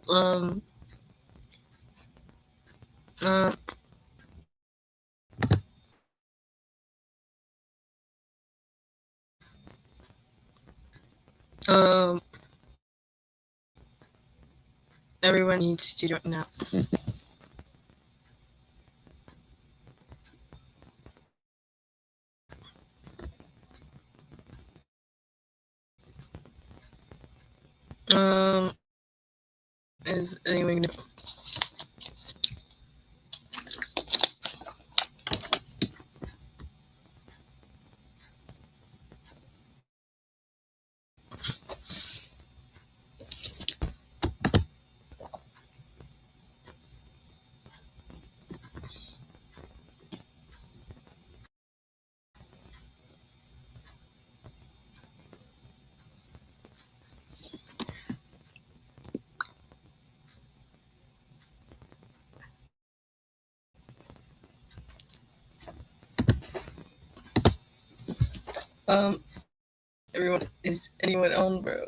Um, uh, um, everyone needs to join now. Is anyone gonna? Everyone, is anyone on, bro?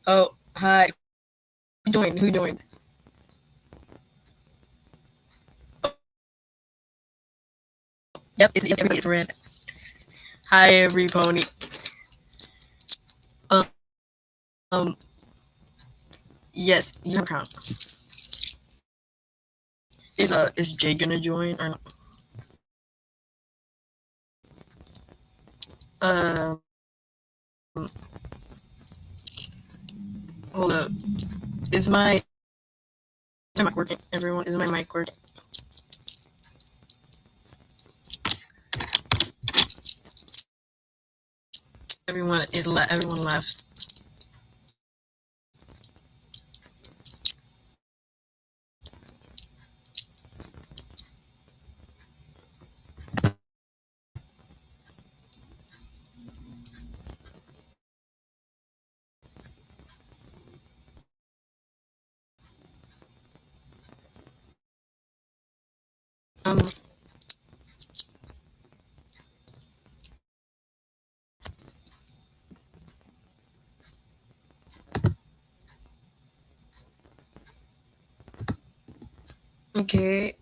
Oh, hi. Who joined? Yep, it's everybody's red. Hi, every pony. Um, um, yes, you have a crown. Is Jay gonna join or not? Hold up. Is my mic working? Everyone, is my mic working? Everyone left. Okay.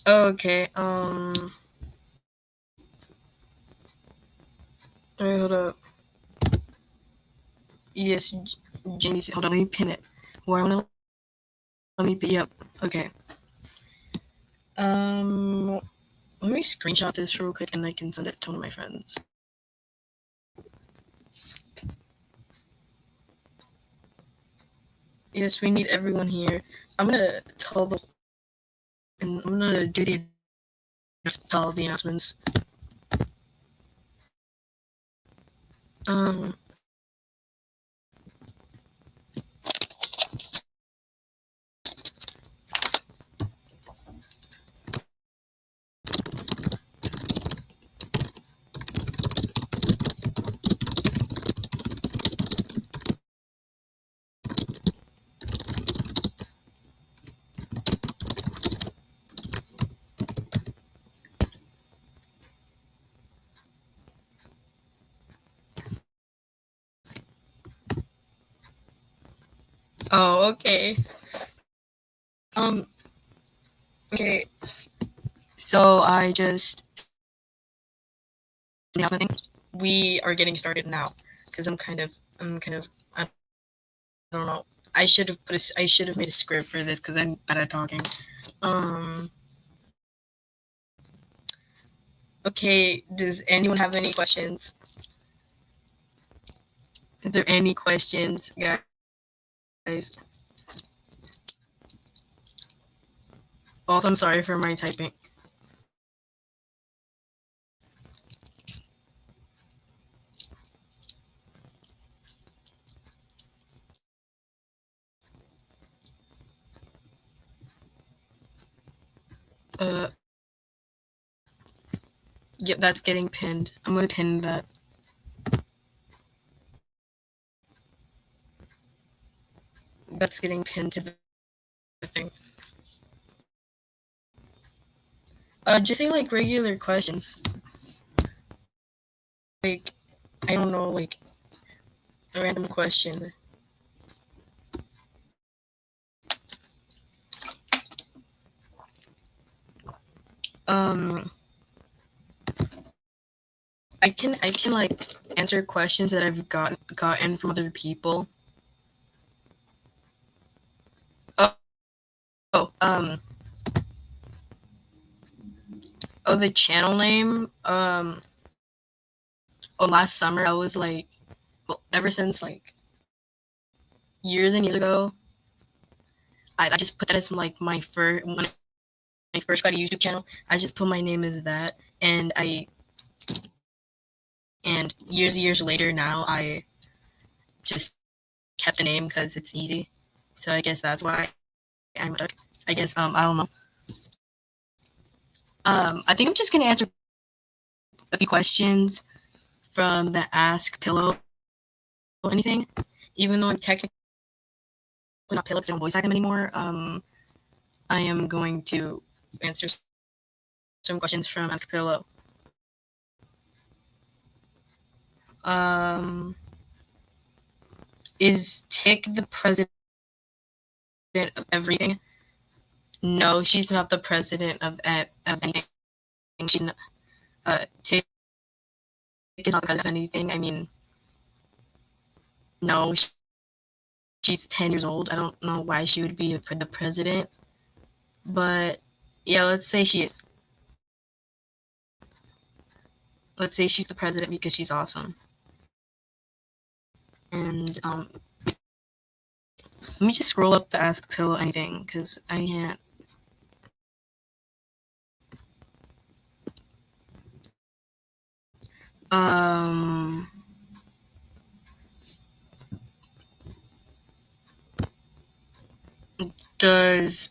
Okay. Wait, hold up. Yes, Jamie. Hold on. Let me pin it. Let me. Yep. Okay. Let me screenshot this real quick and I can send it to one of my friends. Yes, we need everyone here. I'm gonna tell the and I'm gonna do the tell the announcements. Um. Oh, okay. Okay. So I just we are getting started now because I'm kind of I don't know. I should have made a script for this because I'm bad at talking. Okay, does anyone have any questions? Is there any questions, guys? Also, I'm sorry for my typing. Yep, that's getting pinned. I'm gonna pin that. That's getting pinned to the thing. Just say like regular questions. Like, I don't know, like a random question. I can like answer questions that I've gotten from other people. Oh, the channel name. Last summer I was like, well, ever since like years and years ago, I just put that as like my first when I first got a YouTube channel. I just put my name as that, and years later now I just kept the name because it's easy. So I guess that's why I'm a duck. I guess I don't know. I think I'm just gonna answer a few questions from the Ask Pillow or anything. Even though I'm technically not Pillow because I don't voice act him anymore, I am going to answer some questions from Ask Pillow. Is Tick the president of everything? No, she's not the president of anything. She's not. Tick is not the president of anything. I mean, no, she's 10 years old. I don't know why she would be the president, but yeah, let's say she is. Let's say she's the president because she's awesome. And let me just scroll up the Ask Pillow anything because I can't. Does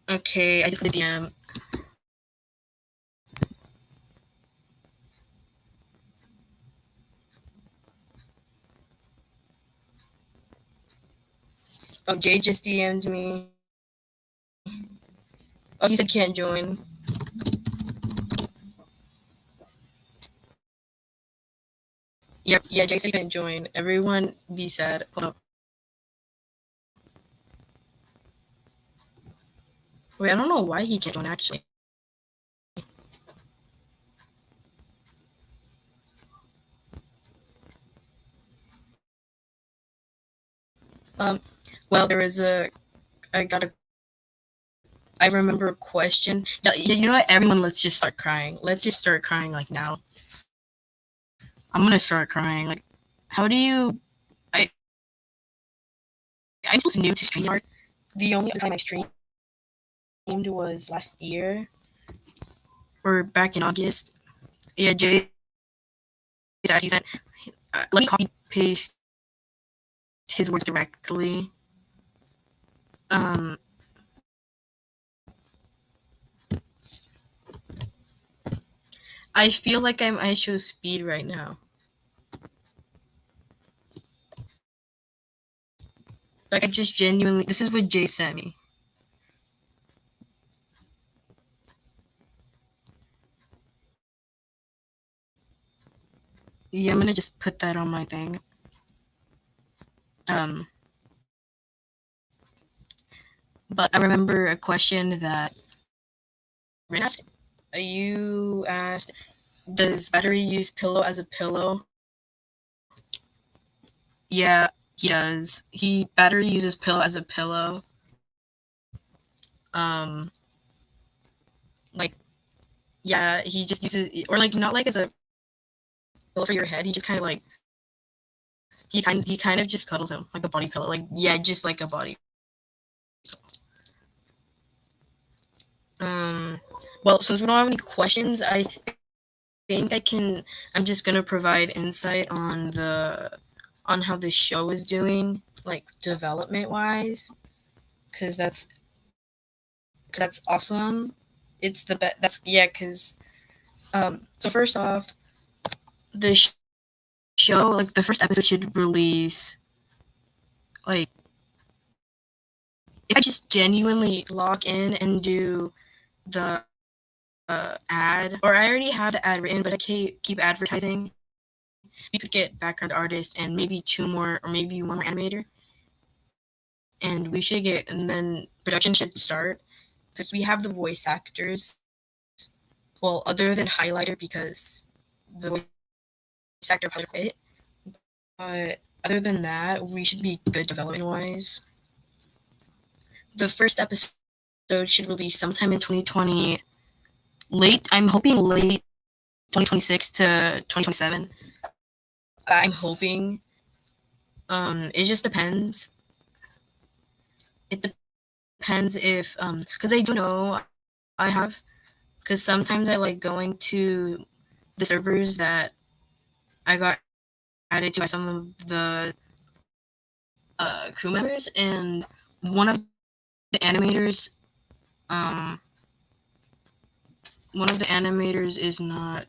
okay? I just got a DM. Oh, Jay just DM'd me. Oh, he said can't join. Yep, yeah, Jay said he can't join. Everyone be sad. Hold up. Wait, I don't know why he can't join actually. Well, there was I remember a question. Yeah, you know what? Everyone, let's just start crying. Let's just start crying like now. I'm gonna start crying. Like, how do you? I'm still new to StreamYard. The only other time I streamed was last year or back in August. Yeah, Jay said he said, let me copy paste his words directly. I feel like I'm ISO speed right now. Like I just genuinely. This is what Jay sent me. Yeah, I'm gonna just put that on my thing. But I remember a question that you asked. Does Battery use pillow as a pillow? Yeah, he does. Battery uses pillow as a pillow. Like, yeah, he just uses, or like not like as a pillow for your head. He just kind of like he kind of just cuddles him like a body pillow. Like, yeah, just like a body. Well, since we don't have any questions, I think I'm just gonna provide insight on how the show is doing, like development wise, because that's awesome. It's the best. That's yeah, because so first off, the show, like the first episode should release, like, if I just genuinely log in and do the ad, or I already have the ad written, but I keep advertising. We could get background artist and maybe 2 more, or maybe 1 more animator, and we should get, and then production should start, because we have the voice actors. Well, other than Highlighter, because the voice actor probably quit. But other than that, we should be good development wise. The first episode should release sometime in 2020. I'm hoping late 2026 to 2027. I'm hoping. It just depends. It depends if because I do know I have, because sometimes I like going to the servers that I got added to by some of the crew members, and one of the animators is not.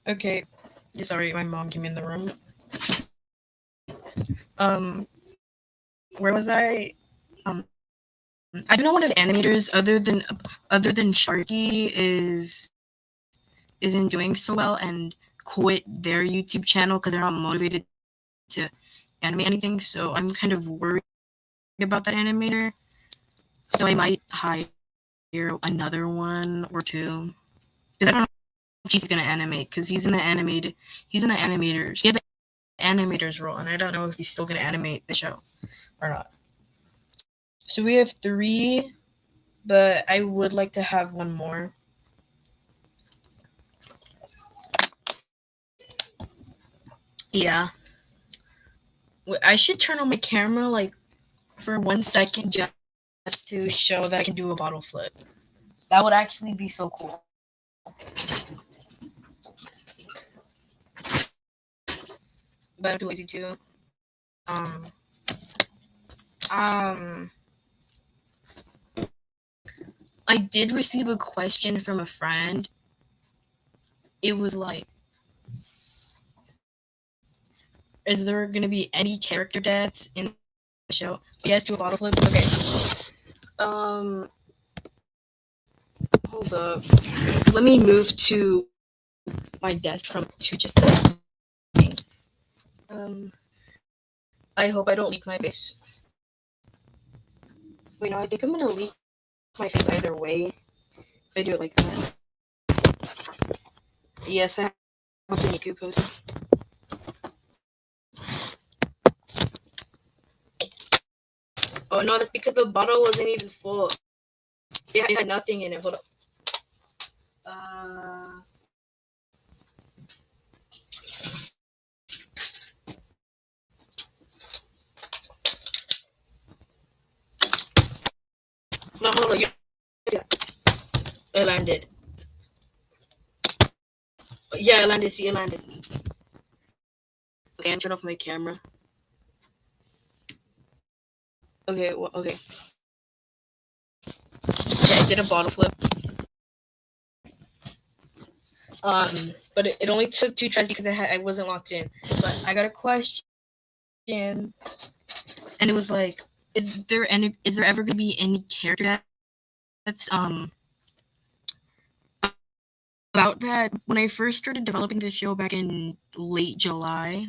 Okay, sorry, my mom came in the room. Where was I? I do know one of the animators, other than Sharky, isn't doing so well and quit their YouTube channel because they're not motivated to animate anything. So I'm kind of worried about that animator. So I might hire another one or two, because I don't know if she's gonna animate, because he's in the animators. He has the animator's role, and I don't know if he's still gonna animate the show or not. So we have 3, but I would like to have 1 more. Yeah. I should turn on my camera like for 1 second just to show that I can do a bottle flip. That would actually be so cool. But I'm too lazy to. I did receive a question from a friend. It was like, is there going to be any character deaths in the show? Yes, do a bottle flip. Okay. Hold up. Let me move to my desk from to just. I hope I don't leak my face. Wait, no, I think I'm gonna leak my face either way. If I do it like that. Yes, I have to make you post. Oh no, that's because the bottle wasn't even full. It had nothing in it. Hold up. No, hold on. Yeah, it landed. Yeah, it landed. See, it landed. Okay, I turned off my camera. Okay, well, okay. Okay, I did a bottle flip. But it only took 2 tries because I wasn't locked in. But I got a question, and it was like, is there ever gonna be any character deaths? About that, when I first started developing this show back in late July,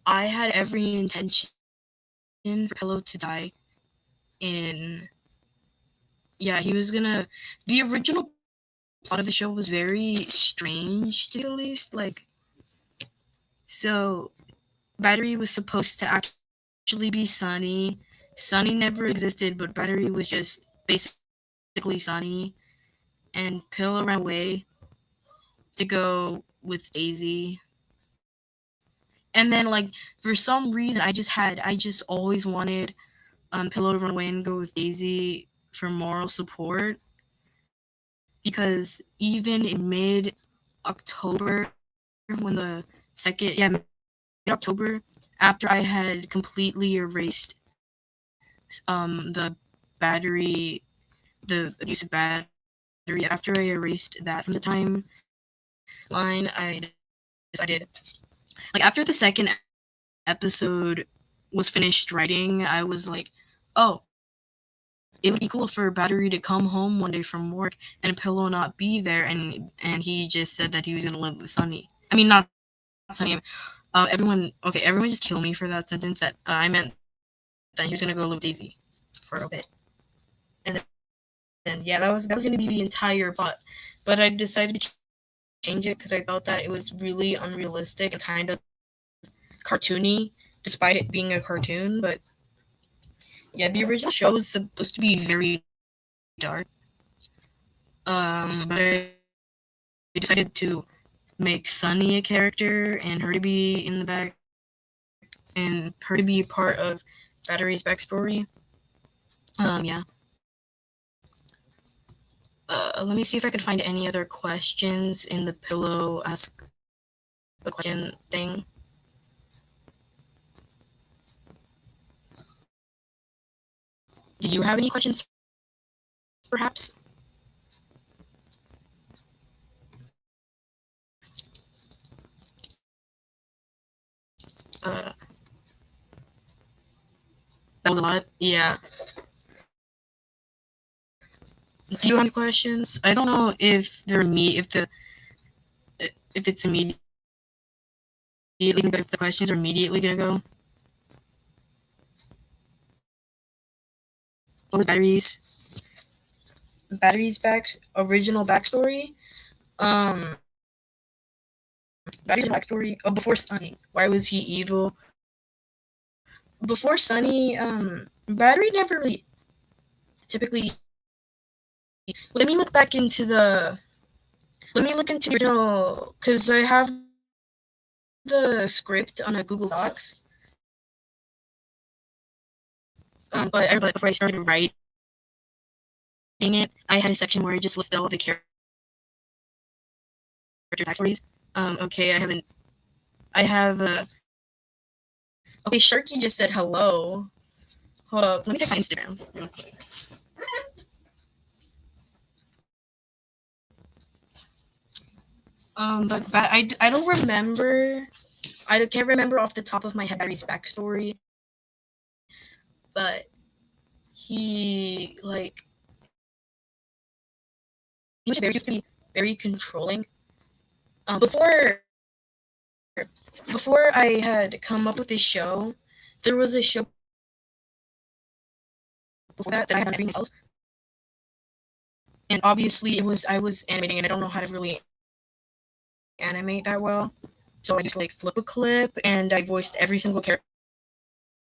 I had every intention for Pillow to die. In he was gonna. The original plot of the show was very strange, to say the least. Like, so Battery was supposed to actually be Sunny. Sunny never existed, but Battery was just basically Sunny. And Pillow ran away to go with Daisy. And then, like, for some reason, I just always wanted Pillow to run away and go with Daisy for moral support. Because even in mid-October, when the mid-October, after I had completely erased the battery, the abusive battery, after I erased that from the timeline, I decided, like, after the second episode was finished writing, I was like, oh, it would be cool for Battery to come home one day from work and Pillow not be there, and he just said that he was gonna live with Sunny. I mean, not Sunny. Everyone just kill me for that sentence. That I meant that he was gonna go live with Daisy for a bit, and then that was gonna be the entire plot. But I decided to change it because I thought that it was really unrealistic and kind of cartoony, despite it being a cartoon. But yeah, the original show was supposed to be very dark. But I decided to make Sunny a character and her to be in the back, and her to be part of Battery's backstory. Yeah. Let me see if I could find any other questions in the Pillow Ask a Question thing. Do you have any questions, perhaps? That was a lot. Yeah. Do you have any questions? I don't know if they're if it's immediately if the questions are immediately gonna go. What was Battery's original backstory? Um, Battery's backstory. Oh, before Sunny. Why was he evil? Before Sunny, Battery never really typically. Let me look back into the. Let me look into the original, because I have the script on a Google Docs. But before I started writing it, I had a section where I just listed all of the character backstories. Okay, I have, okay, Sharky just said hello. Hold up, let me check my Instagram. But I don't remember. I can't remember off the top of my head Battery's backstory. But he used to be very controlling. Before I had come up with this show, there was a show before that I had on myself. And obviously I was animating, and I don't know how to really animate that well. So I just flip a clip, and I voiced every single character,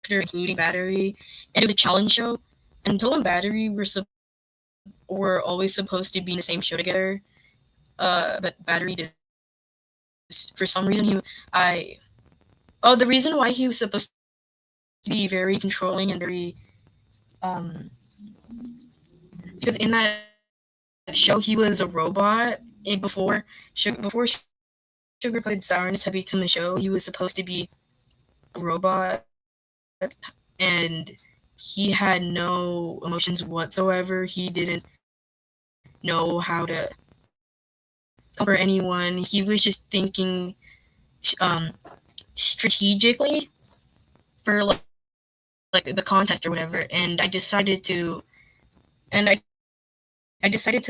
including Battery. And it was a challenge show. And Pillow and Battery were always supposed to be in the same show together. But Battery did, for some reason, the reason why he was supposed to be very controlling and very because in that show he was a robot. And before Sugarcoated Sourness had become the show, he was supposed to be a robot, and he had no emotions whatsoever. He didn't know how to comfort anyone. He was just thinking strategically for like the contest or whatever, and I decided to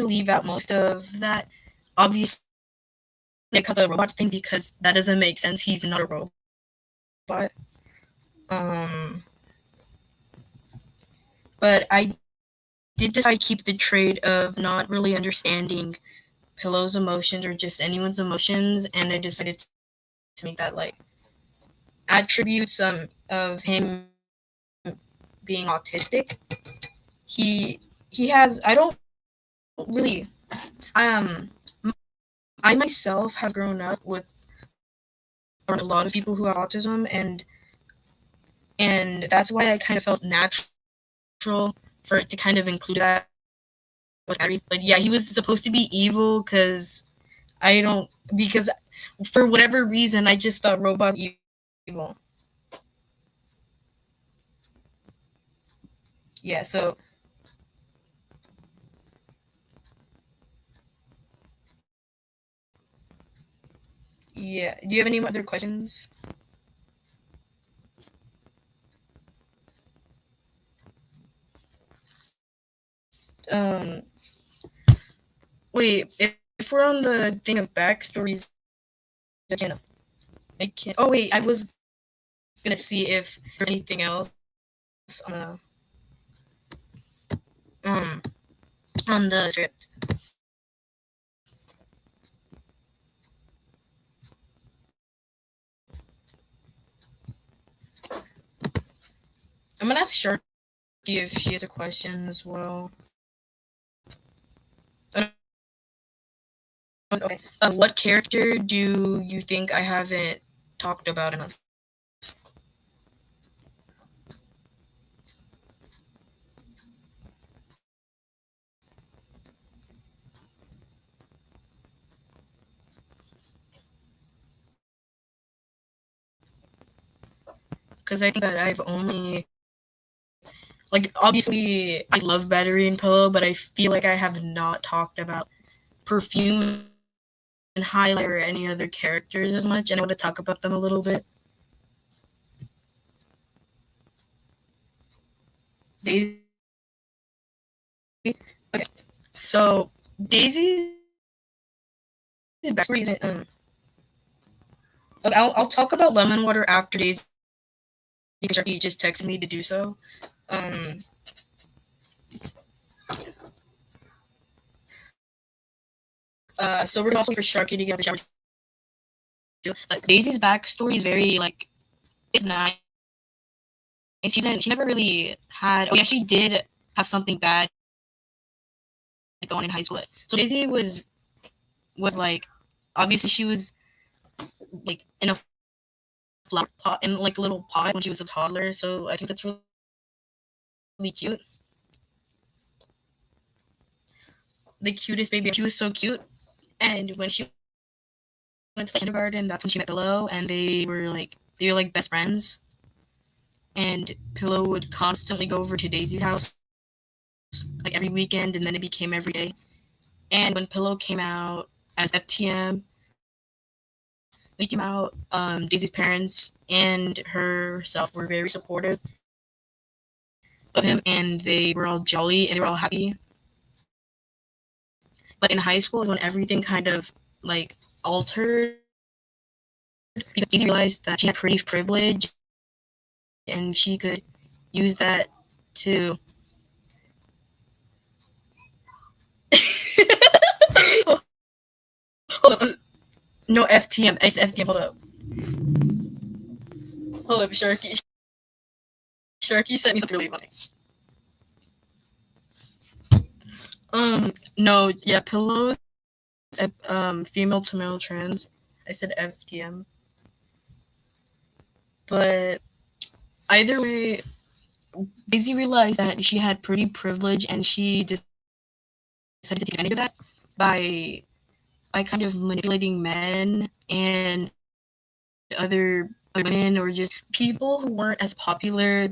leave out most of that. Obviously, I cut the robot thing because that doesn't make sense. He's not a robot. Um, but I did decide to keep the trait of not really understanding Pillow's emotions or just anyone's emotions, and I decided to make that like attributes of him being autistic. He has I don't really um I myself have grown up with a lot of people who have autism, and that's why I kind of felt natural for it to kind of include that with Harry. But yeah, he was supposed to be evil I don't because for whatever reason I just thought robot evil. Yeah, so yeah. Do you have any other questions? Um, wait, if we're on the thing of backstories, I can't. I can't. Oh wait, I was gonna see if there's anything else on um on the script. I'm gonna ask Sharky if she has a question as well. Okay. What character do you think I haven't talked about enough? Because I think that I've only like obviously I love Battery and Pillow, but I feel like I have not talked about Perfume and Highlight or any other characters as much, and I want to talk about them a little bit. Daisy. Okay. So Daisy's backstory isn't okay, I'll talk about Lemon Water after Daisy because Sharky just texted me to do so. Um so we're gonna also wait for Sharky to get out of the shower too. Like Daisy's backstory is very like it's nice. She never really had oh yeah, she did have something bad going in high school. So Daisy was like obviously she was like in a flower pot in like a little pot when she was a toddler. So I think that's really cute. The cutest baby. She was so cute. And when she went to kindergarten, that's when she met Pillow, and they were like best friends. And Pillow would constantly go over to Daisy's house like every weekend, and then it became every day. And when Pillow came out as FTM, we came out. Daisy's parents and herself were very supportive of him, and they were all jolly and they were all happy. But in high school is when everything kind of like altered because Daisy realized that she had pretty privilege and she could use that to hold up. No FTM. It's FTM. Hold up. Hold up, Sharky. Sharky sent me something really funny. No, yeah, pillows. Female to male trans. I said FTM, but either way, Daisy realized that she had pretty privilege, and she decided to take advantage of that by kind of manipulating men and other women or just people who weren't as popular.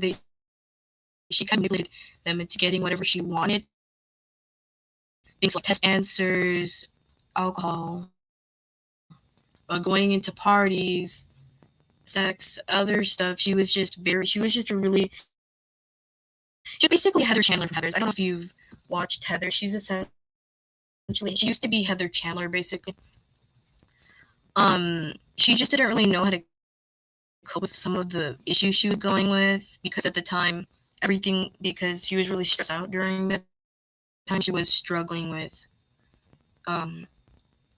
She kind of manipulated them into getting whatever she wanted. Things like test answers, alcohol, going into parties, sex, other stuff. She was just a really She's basically Heather Chandler from Heathers. I don't know if you've watched Heather. She's essentially, she used to be Heather Chandler, basically. She just didn't really know how to cope with some of the issues she was going with, because at the time, because she was really stressed out during that time. She was struggling with,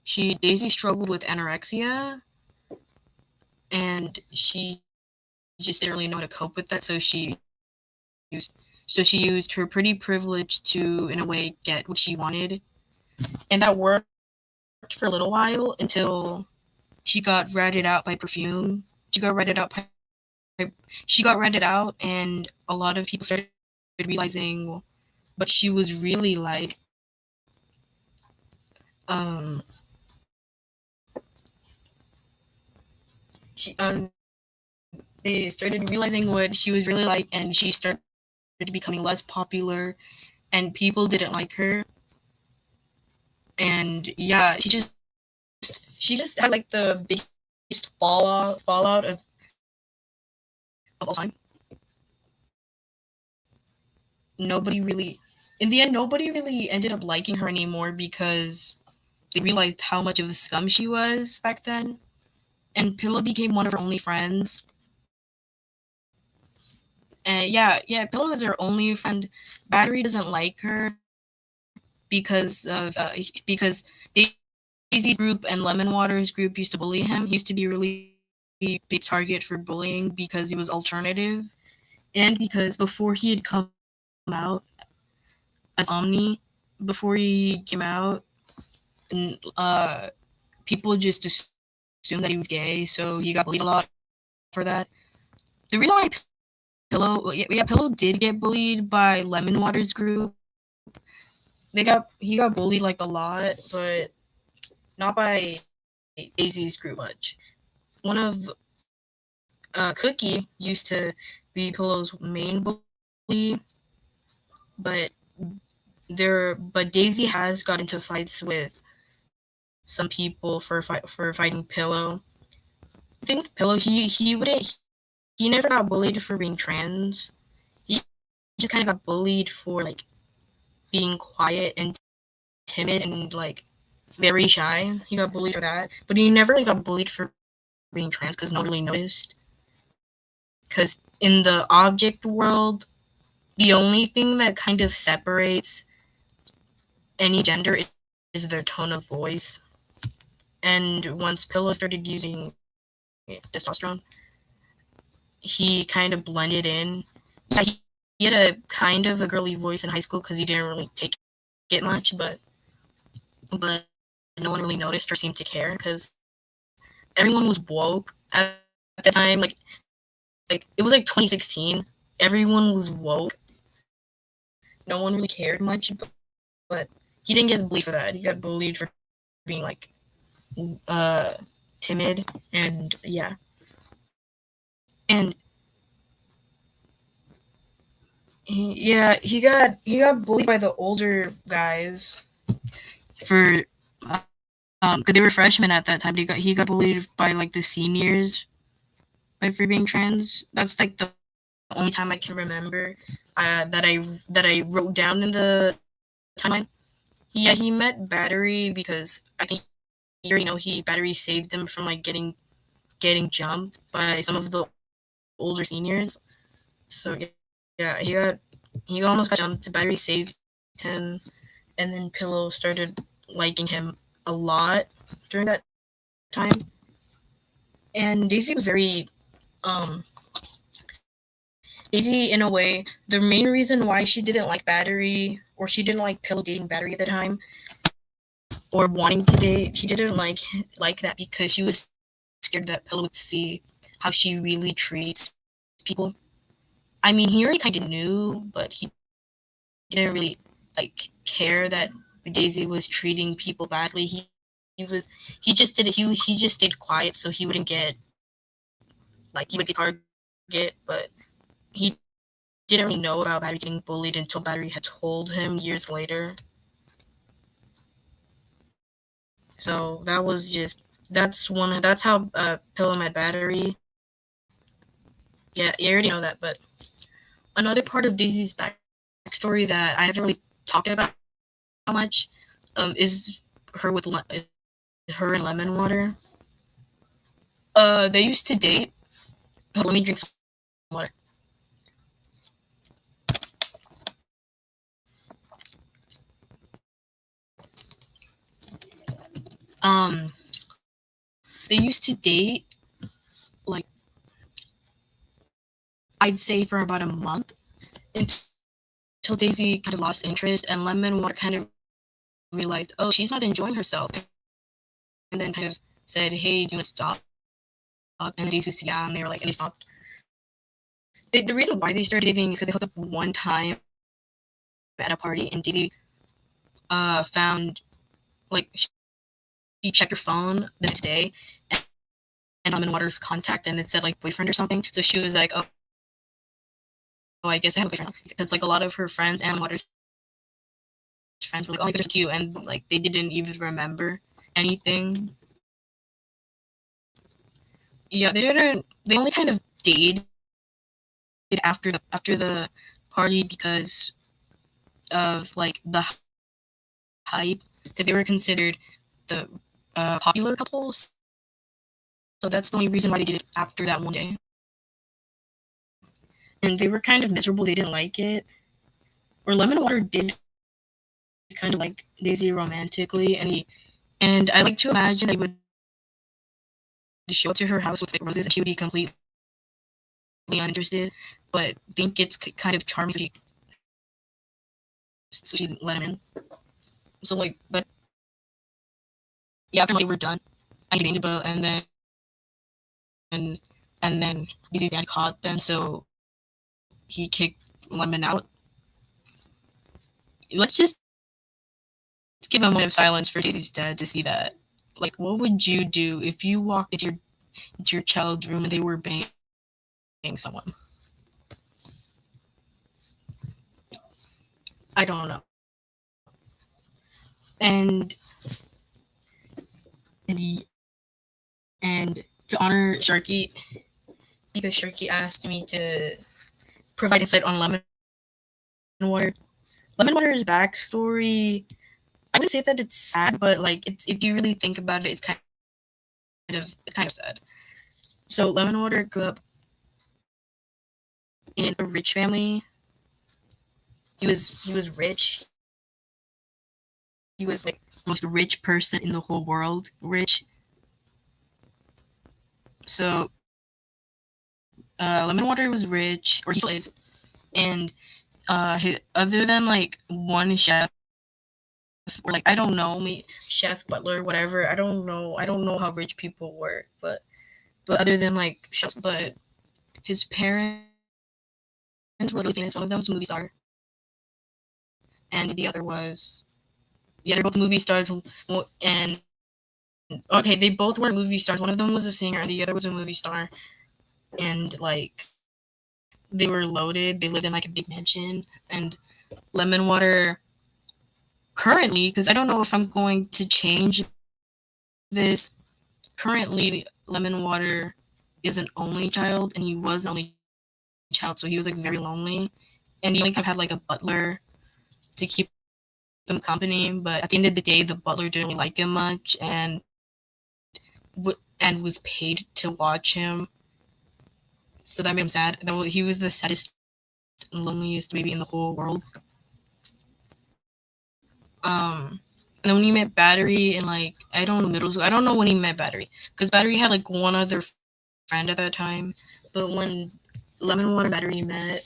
Daisy struggled with anorexia, and she just didn't really know how to cope with that, so she used her pretty privilege to, in a way, get what she wanted. And that worked for a little while until she got ratted out by Perfume. She got ratted out, and a lot of people started realizing what she was really like. They started realizing what she was really like, and she started becoming less popular, and people didn't like her. And yeah, she just had like the biggest fallout of all time. In the end, nobody really ended up liking her anymore, because they realized how much of a scum she was back then. And Pillow became one of her only friends. And Pillow is her only friend. Battery doesn't like her because Daisy's group and Lemon Water's group used to bully him. He used to be a really big target for bullying because he was alternative, and because before he had come out as Omni, before he came out, and people just assumed that he was gay, so he got bullied a lot for that. The reason why Pillow did get bullied by Lemon Water's group. He got bullied like a lot, but not by Daisy's group much. One of Cookie used to be Pillow's main bully, but Daisy has got into fights with some people for fighting Pillow. I think with Pillow, he never got bullied for being trans. He just kind of got bullied for like being quiet and timid and like very shy. He got bullied for that, but he never really got bullied for being trans, because no one really noticed. Because in the object world, the only thing that kind of separates any gender is their tone of voice. And once Pillow started using testosterone, he kind of blended in. Yeah, he had a kind of a girly voice in high school because he didn't really take it much, but no one really noticed or seemed to care, because everyone was woke at the time. Like it was like 2016. Everyone was woke. No one really cared much, but he didn't get bullied for that. He got bullied for being like timid, and yeah. And he got bullied by the older guys for because they were freshmen at that time. He got bullied by like the seniors for being trans. That's like the only time I can remember that I wrote down in the timeline. Yeah, he met Battery because I think you already know Battery saved him from like getting jumped by some of the older seniors. So yeah, he almost got jumped. Battery saved him, and then Pillow started liking him a lot during that time. And Daisy was very Daisy, in a way, the main reason why she didn't like Battery, or she didn't like Pillow dating Battery at the time, or wanting to date, she didn't like that because she was scared that Pillow would see how she really treats people. I mean, he already kind of knew, but he didn't really like care that Daisy was treating people badly. He just stayed quiet so he wouldn't get he would be target, but he didn't really know about Battery getting bullied until Battery had told him years later. So that's how Pillow met Battery. Yeah, you already know that, but another part of Daisy's backstory backstory that I haven't really talked about much is her with her and Lemon Water. They used to date. Oh, let me drink some water. Um, they used to date, like, I'd say for about a month until Daisy kind of lost interest, and Lemon Water kind of realized, oh, she's not enjoying herself, and then kind of said, hey, do you want to stop? And Daisy said, yeah, and they were like, and they stopped. The reason why they started dating is because they hooked up one time at a party, and Daisy found, like, she checked her phone the next day, and Lemon Water's contact, and it said, like, boyfriend or something. So she was like, oh, I guess I have a boyfriend. Because, like, a lot of her friends and Water's friends were like, oh, you guys are cute, and, like, they didn't even remember anything. Yeah, they only kind of dated after the party because of, like, the hype, because they were considered the popular couples. So that's the only reason why they did it after that one day. And they were kind of miserable. They didn't like it. Or Lemon Water did kind of like Daisy romantically, and I like to imagine they would show up to her house with, like, roses, and she would be completely uninterested, but think it's kind of charming, so she let him in. So, like, but yeah, after they were done, I get Angel, and then Daisy's dad caught them, so he kicked Lemon out. Let's just give a moment of silence for Daisy's dad to see that. Like, what would you do if you walked into your child's room and they were banging someone? I don't know. And to honor Sharky, because Sharky asked me to provide insight on Lemon Water. Lemon Water's backstory, I wouldn't say that it's sad, but, like, it's, if you really think about it, it's kind of sad. So Lemon Water grew up in a rich family. He was rich. He was, like, the most rich person in the whole world. Rich. So Lemon Water was rich, or he still is, and other than, like, one chef, or, like, I don't know, me chef, butler, whatever. I don't know how rich people work, but other than, like, chefs, but his parents were really famous. One of them was a movie star, and the other was, yeah, they're both movie stars. And okay, they both weren't movie stars. One of them was a singer, and the other was a movie star. And, like, they were loaded. They lived in, like, a big mansion. And Lemon Water currently, because I don't know if I'm going to change this. Currently, Lemon Water is an only child, and he was an only child, so he was, like, very lonely, and he only kind of had, like, a butler to keep him company. But at the end of the day, the butler didn't really like him much, and was paid to watch him, so that made him sad. He was the saddest and loneliest baby in the whole world. And then when he met Battery in, like, I don't know, middle school, I don't know when he met Battery, because Battery had, like, one other friend at that time. But when Lemon Water and Battery met,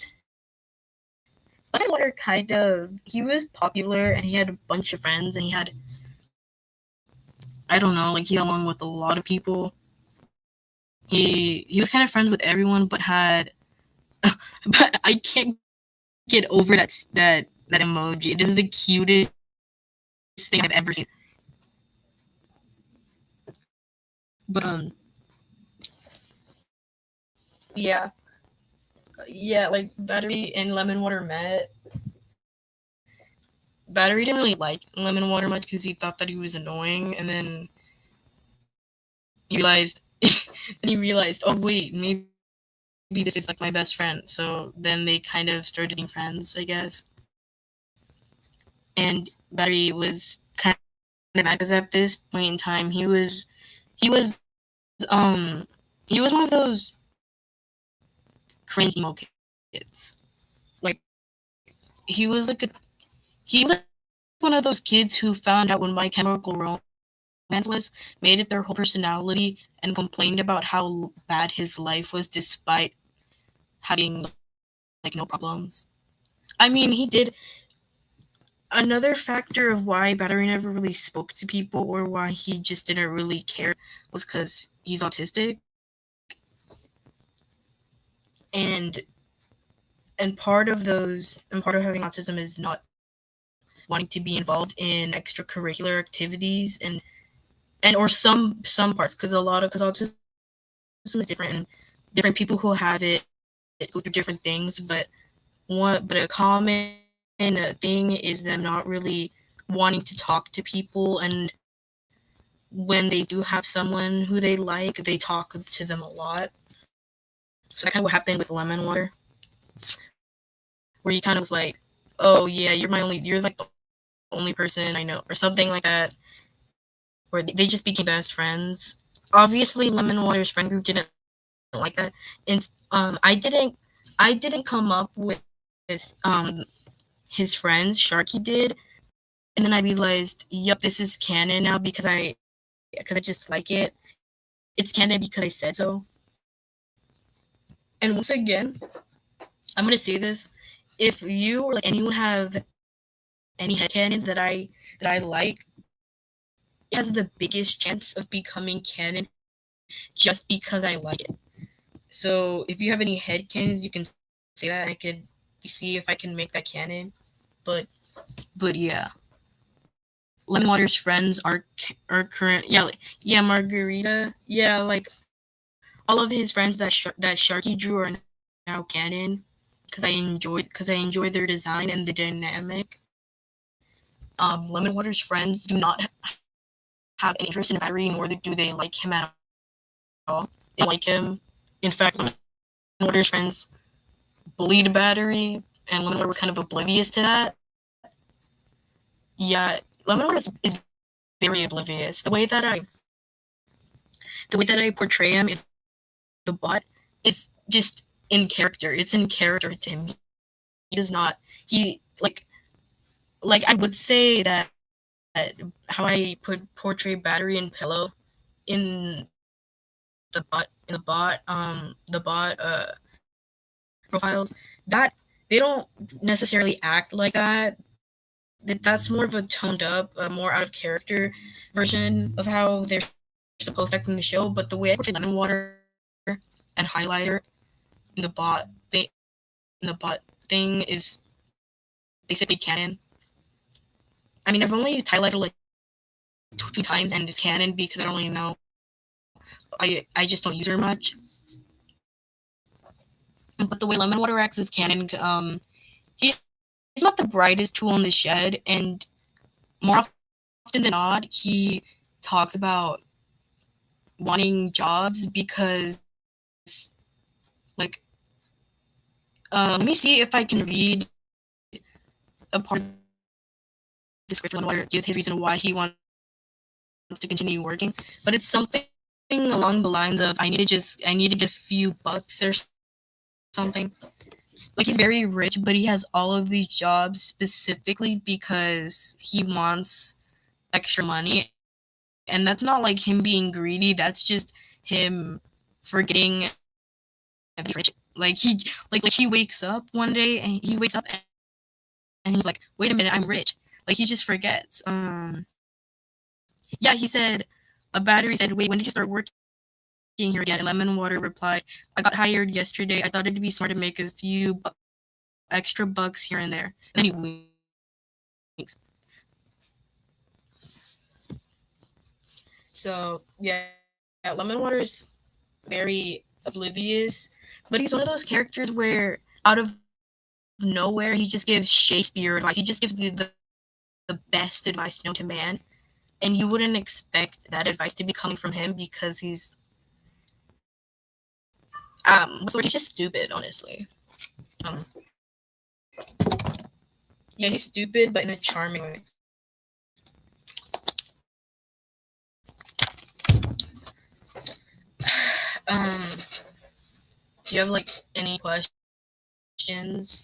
Lemon Water he was popular, and he had a bunch of friends, and he had, I don't know, like, he got along with a lot of people. He was kind of friends with everyone, but but I can't get over that emoji. It is the cutest thing I've ever seen. But yeah, like, Battery and Lemon Water met. Battery didn't really like Lemon Water much because he thought that he was annoying, and then he realized, oh wait, maybe this is, like, my best friend. So then they kind of started being friends, I guess. and Battery was kind of mad because at this point in time he was he was one of those cringe emo kids. Like he was like one of those kids who found out when My Chemical Romance was, made it their whole personality, and complained about how bad his life was despite having like no problems. I mean, he did. Another factor of why Battery never really spoke to people or why he just didn't really care was because he's autistic, and part of having autism is not wanting to be involved in extracurricular activities and or some parts, because autism is different, and different people who have it go through different things, but a common thing is them not really wanting to talk to people, and when they do have someone who they like, they talk to them a lot. So that kind of what happened with Lemon Water, where he kind of was like, "Oh yeah, you're like the only person I know," or something like that, where they just became best friends. Obviously, Lemon Water's friend group didn't like that, and I didn't come up with his friends. Sharky did, and then I realized, yep, this is canon now because I just like it. It's canon because I said so. And once again, I'm gonna say this: if you or like anyone have any headcanons that I like, it has the biggest chance of becoming canon just because I like it. So if you have any headcanons, you can say that. I could see if I can make that canon. But yeah, Lemon Water's friends are current. Yeah, Margarita. Yeah, like all of his friends that Sharky drew are now canon because I enjoyed their design and the dynamic. Lemon Water's friends do not have any interest in Battery, nor do they like him at all. They don't like him. In fact, Lemon Water's friends bullied Battery, and Lemon Water was kind of oblivious to that. Yeah, Lemon Water is very oblivious. The way that I portray him in the bot is just in character. It's in character to him. He does not. He like I would say that how I portray Battery and Pillow in the bot profiles, that they don't necessarily act like that. That's more of a toned up, more out of character version of how they're supposed to act in the show. But the way I portray Lemon Water and Highlighter in the bot thing is basically canon. I mean, I've only used Highlighter like two times, and it's canon because I don't really know. I just don't use her much. But the way Lemon Water acts is canon. He's not the brightest tool in the shed, and more often than not, he talks about wanting jobs because, like, let me see if I can read a part of the script where it gives his reason why he wants to continue working. But it's something along the lines of, I need to get a few bucks or something. Like, he's very rich, but he has all of these jobs specifically because he wants extra money. And that's not like him being greedy, that's just him forgetting he's rich. Like he wakes up one day and he's like, wait a minute, I'm rich. Like, he just forgets. Yeah, he said, a Battery said, wait, when did you start working here again? And Lemon Water replied, I got hired yesterday. I thought it'd be smart to make a few extra bucks here and there. And then he winks. So yeah, Lemon Water is very oblivious, but he's one of those characters where out of nowhere he just gives Shakespeare advice. He just gives the best advice known to man, and you wouldn't expect that advice to be coming from him because he's what's the word? He's just stupid, honestly. Yeah, he's stupid, but in a charming way. Um, do you have like any questions?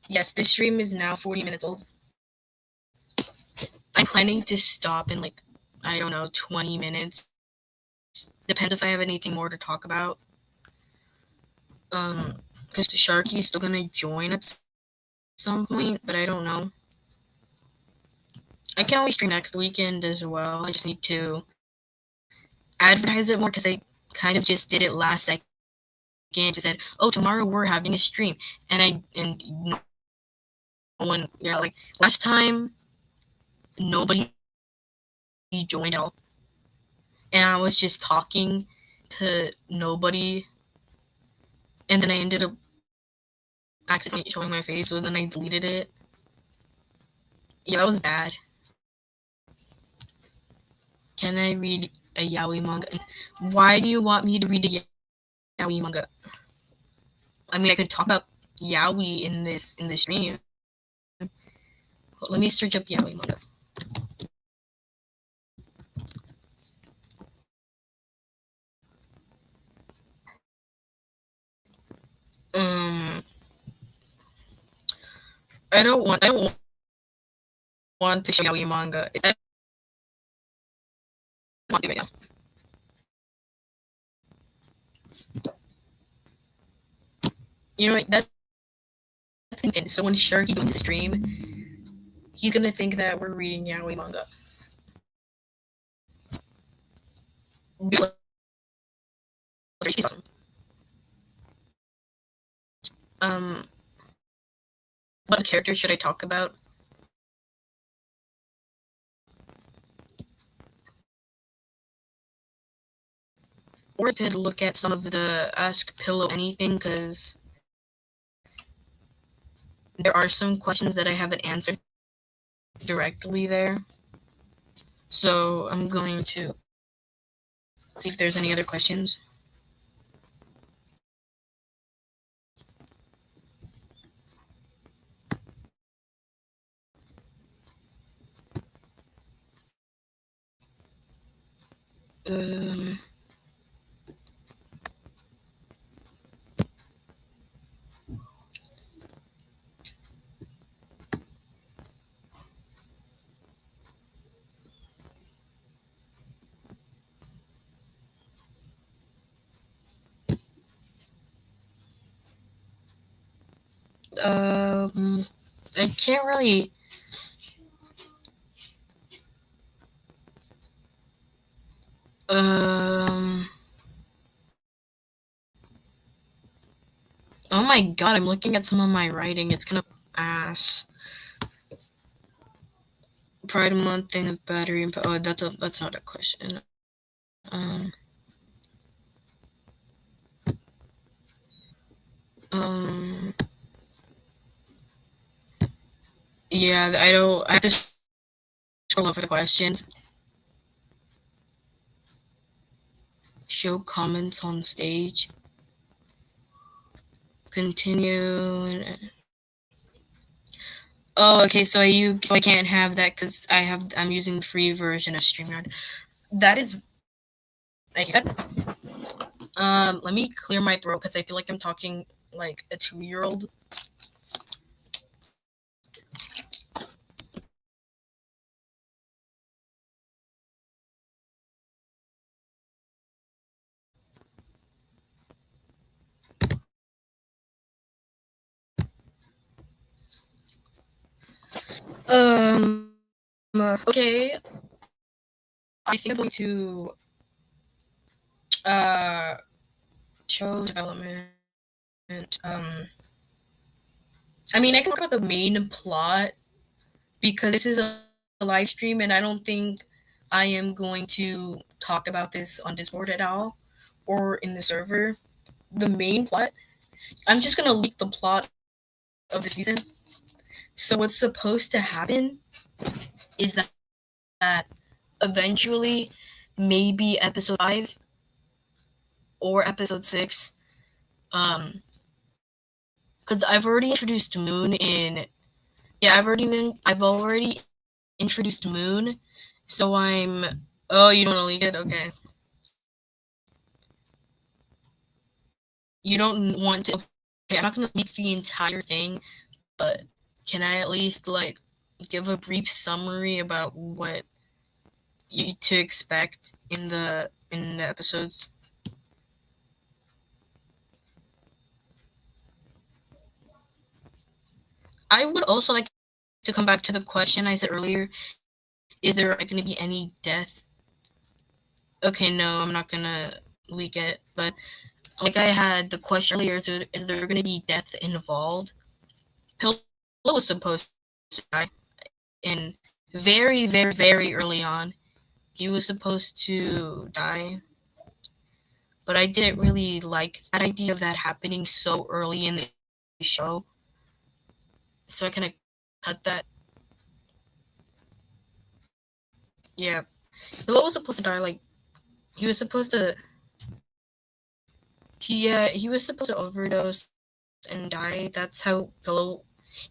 Yes, this stream is now 40 minutes old. I'm planning to stop in like, I don't know, 20 minutes. Depends if I have anything more to talk about. Because Sharky's still gonna join at some point, but I don't know. I can always stream next weekend as well. I just need to advertise it more because I kind of just did it last second. Just said, "Oh, tomorrow we're having a stream," and no one, like last time, nobody joined at all, and I was just talking to nobody, and then I ended up accidentally showing my face, so then I deleted it. Yeah, that was bad. Can I read a yaoi manga? Why do you want me to read a yaoi manga? I mean, I could talk about yaoi in this stream. Let me search up yaoi manga. I don't want to show yaoi manga. I don't want to right now. You know, that's and so when Sharky joins the stream, he's gonna think that we're reading yaoi manga. Awesome. What character should I talk about? Or I could look at some of the Ask Pillow Anything, because there are some questions that I haven't answered directly there. So I'm going to see if there's any other questions. Um, I can't really. Oh my god, I'm looking at some of my writing. It's gonna ass. Pride Month thing of battery. Oh, that's not a question. Um. Yeah, I don't. I have to scroll over the questions. Show comments on stage. Continue. Oh, okay. So I can't have that because I'm using the free version of StreamYard. That is. I hate that. Let me clear my throat because I feel like I'm talking like a 2-year-old. Okay. I think I'm going to show development. I mean, I can talk about the main plot because this is a live stream, and I don't think I am going to talk about this on Discord at all or in the server. The main plot, I'm just gonna leak the plot of the season. So what's supposed to happen is that eventually, maybe episode 5 or episode 6, because I've already introduced Moon in Yeah, I've already introduced Moon, so I'm. Oh, you don't want to leak it? Okay. You don't want to. Okay, I'm not gonna leak the entire thing, but can I at least like give a brief summary about what you to expect in the episodes? I would also like to come back to the question I said earlier. Is there going to be any death? Okay, no, I'm not gonna leak it, but like I had the question earlier, is there going to be death involved? Pillow was supposed to die in very, very, very early on. He was supposed to die, but I didn't really like that idea of that happening so early in the show. So I kind of cut that. Yeah, Pillow was supposed to die. Like he was supposed to. He was supposed to overdose and die. That's how Pillow.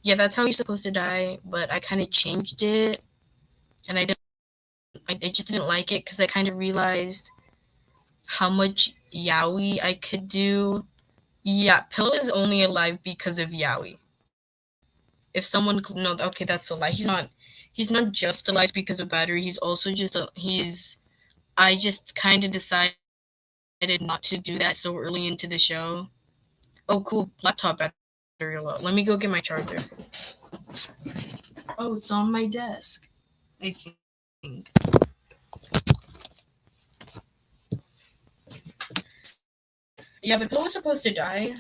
Yeah, that's how he's supposed to die. But I kind of changed it, and I just didn't like it because I kind of realized how much yaoi I could do. Yeah, Pillow is only alive because of yaoi. If someone no, okay, that's a lie. He's not just alive because of battery. He's also just a, he's. I just kind of decided not to do that so early into the show. Oh, cool, laptop battery low. Let me go get my charger. Oh, it's on my desk, I think. Yeah, but Bill was supposed to die.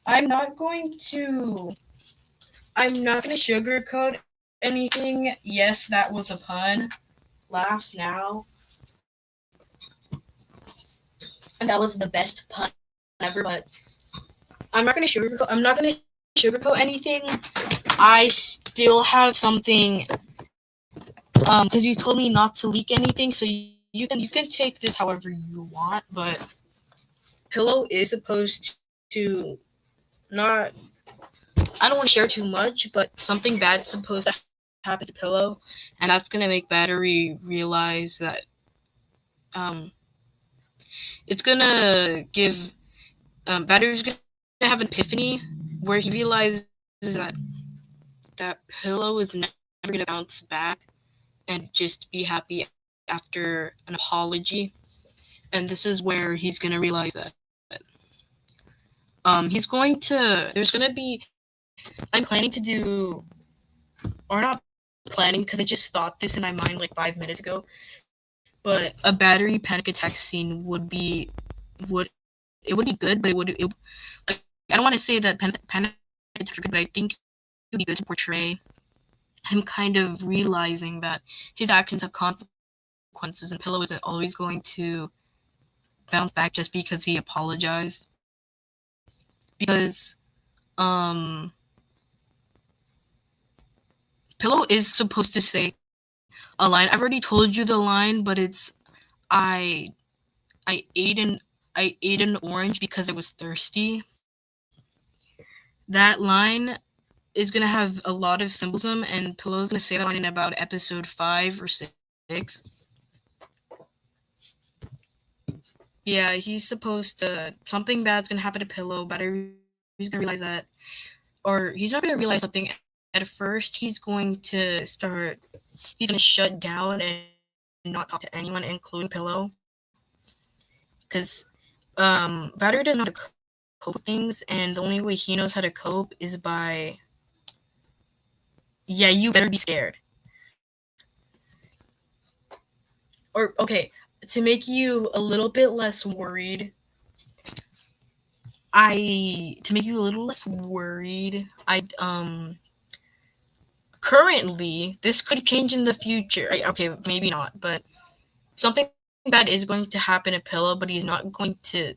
I'm not going to. I'm not going to sugarcoat anything. Yes, that was a pun. Laugh now. And that was the best pun ever. But I'm not going to sugarcoat. I'm not going to sugarcoat anything. I still have something. Because you told me not to leak anything, so you can take this however you want. But Pillow is supposed to not. I don't want to share too much, but something bad's supposed to happen to Pillow, and that's gonna make Battery realize that it's gonna give Battery's gonna have an epiphany where he realizes that Pillow is never gonna bounce back and just be happy after an apology, and this is where he's gonna realize that he's going to. There's gonna be. I'm planning to do, or not planning because I just thought this in my mind like 5 minutes ago. But a battery panic attack scene would it would be good, but like, I don't want to say that panic attacks are good, but I think it would be good to portray him kind of realizing that his actions have consequences, and Pillow isn't always going to bounce back just because he apologized. Because Pillow is supposed to say a line. I've already told you the line, but it's I I ate an I ate an orange because I was thirsty. That line is gonna have a lot of symbolism, and Pillow's gonna say that line in about episode 5 or 6. Yeah, he's supposed to. Something bad's gonna happen to Pillow. He's gonna realize that, or he's not gonna realize something. At first, he's going to start. He's gonna shut down and not talk to anyone, including Pillow, because Battery doesn't know how to cope with things, and the only way he knows how to cope is by. Yeah, you better be scared. Or okay, to make you a little bit less worried, I currently this could change in the future. Okay, maybe not, but something bad is going to happen to Pillow, but he's not going to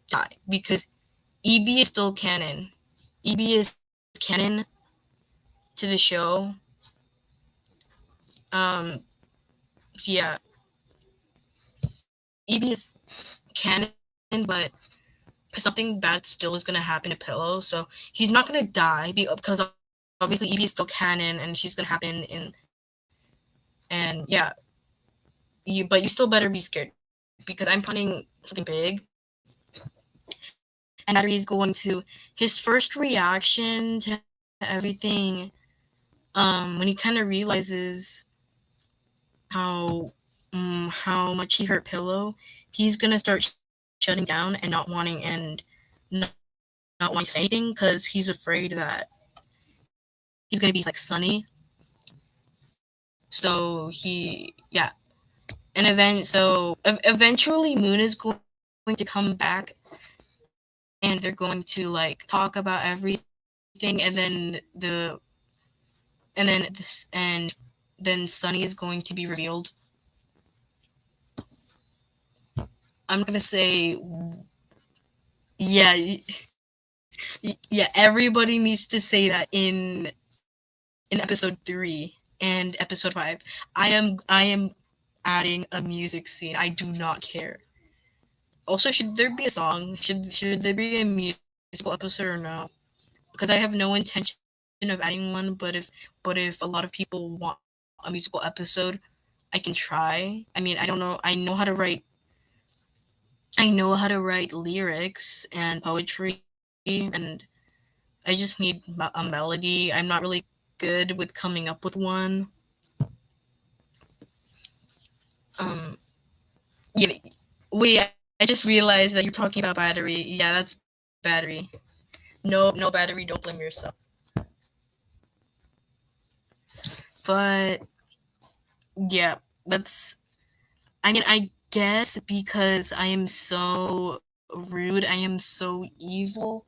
die because EB is still canon. EB is canon to the show. So yeah, EB is canon, but something bad still is gonna happen to Pillow. So he's not gonna die because obviously Evie is still canon and she's gonna happen and yeah. But you still better be scared because I'm planning something big. And Battery is going to his first reaction to everything. When he kind of realizes how much he hurt Pillow, he's gonna start shutting down and not wanting to say anything because he's afraid that he's gonna be like Sunny. So eventually Moon is going to come back, and they're going to like talk about everything, and then Sunny is going to be revealed. I'm not gonna say, yeah, everybody needs to say that in episode 3 and episode 5. I am adding a music scene. I do not care. Also, should there be a song? Should there be a musical episode or no? Because I have no intention of adding one, but if a lot of people want a musical episode, I can try. I mean, I don't know. I know how to write lyrics and poetry, and I just need a melody. I'm not really good with coming up with one. Um, yeah. Wait, I just realized that you're talking about Battery. Yeah, that's Battery. No, Battery. Don't blame yourself. But yeah, that's. I mean, I guess because I am so rude, I am so evil.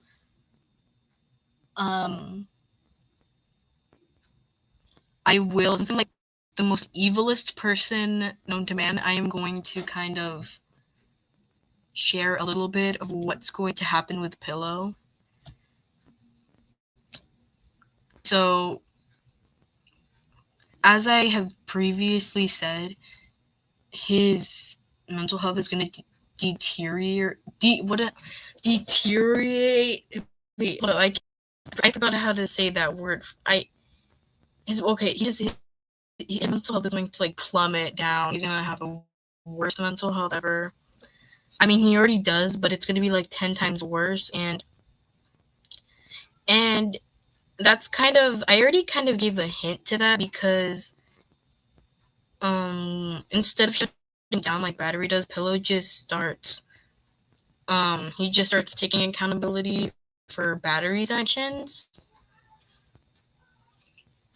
Um, I will, since I'm like the most evilest person known to man, I am going to kind of share a little bit of what's going to happen with Pillow. So, as I have previously said, his mental health is going to deteriorate. Deteriorate. Wait, hold on. I forgot how to say that word. His mental health is going to like plummet down. He's gonna have the worst mental health ever. I mean, he already does, but it's gonna be like 10 times worse. And that's kind of, I already kind of gave a hint to that because instead of shutting down like Battery does, Pillow just starts taking accountability for Battery's actions.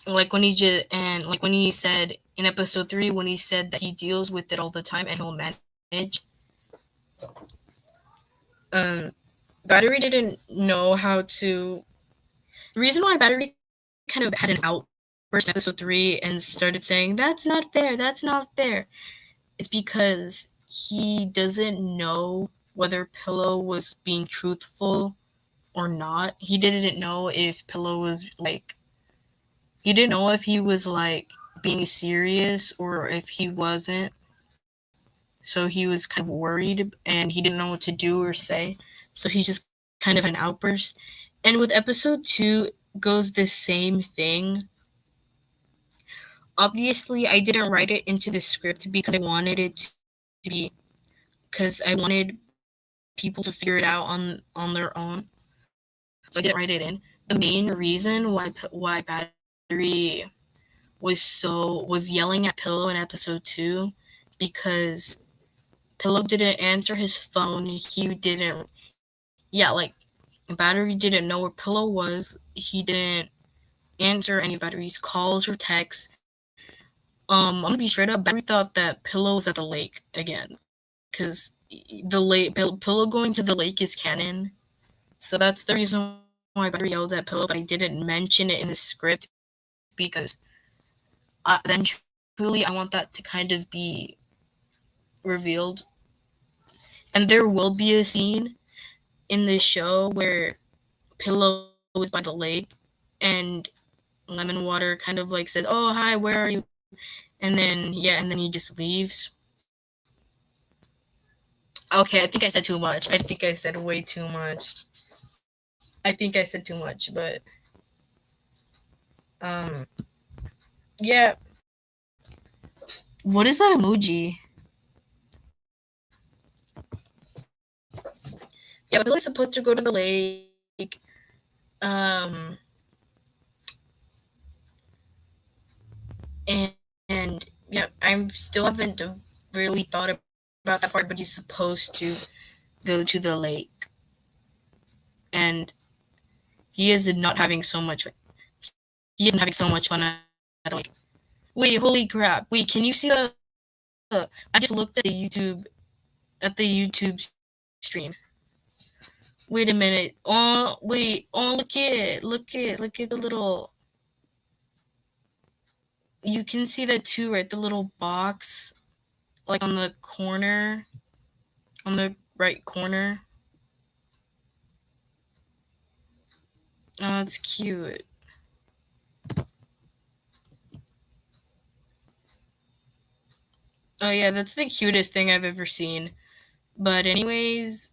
Like when he said in episode 3, when he said that he deals with it all the time and he'll manage. Battery didn't know how to. The reason why Battery kind of had an outburst in episode 3 and started saying that's not fair, it's because he doesn't know whether Pillow was being truthful or not. He didn't know if Pillow was like. He didn't know if he was like being serious or if he wasn't. So he was kind of worried and he didn't know what to do or say. So he just kind of had an outburst. And with episode 2 goes the same thing. Obviously, I didn't write it into the script because I wanted it to be, because I wanted people to figure it out on their own. So I didn't write it in. The main reason why Battery was yelling at Pillow in episode 2 because Pillow didn't answer his phone. Battery didn't know where Pillow was. He didn't answer any of Battery's calls or texts. I'm gonna be straight up. Battery thought that Pillow was at the lake again, because Pillow going to the lake is canon. So that's the reason why Battery yelled at Pillow, but I didn't mention it in the script because then truly I want that to kind of be revealed. And there will be a scene in this show where Pillow is by the lake and Lemon Water kind of like says, "Oh, hi, where are you?" And then he just leaves. Okay, I think I said too much. I think I said way too much. I think I said too much, but yeah. What is that emoji? Yeah, Billy's supposed to go to the lake. And yeah, I still haven't really thought about that part, but he's supposed to go to the lake, and he is not having so much. He isn't having so much fun at the lake. Wait, holy crap! Wait, can you see the? I just looked at the YouTube stream. Wait a minute. Oh, wait. Oh, look at the little. You can see that too, right? The little box, like on the corner, on the right corner. Oh, it's cute. Oh yeah, that's the cutest thing I've ever seen. But anyways,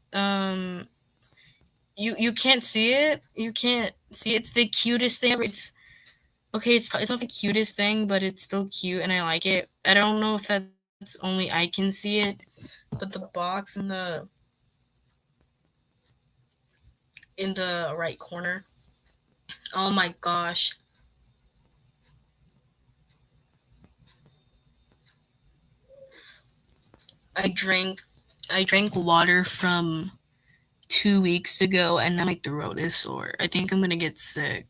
you can't see it. You can't see it. It's the cutest thing ever. It's okay. It's not the cutest thing, but it's still cute, and I like it. I don't know if that's only I can see it, but the box in the right corner. Oh my gosh. I drank water from 2 weeks ago, and now my throat is sore. I think I'm gonna get sick.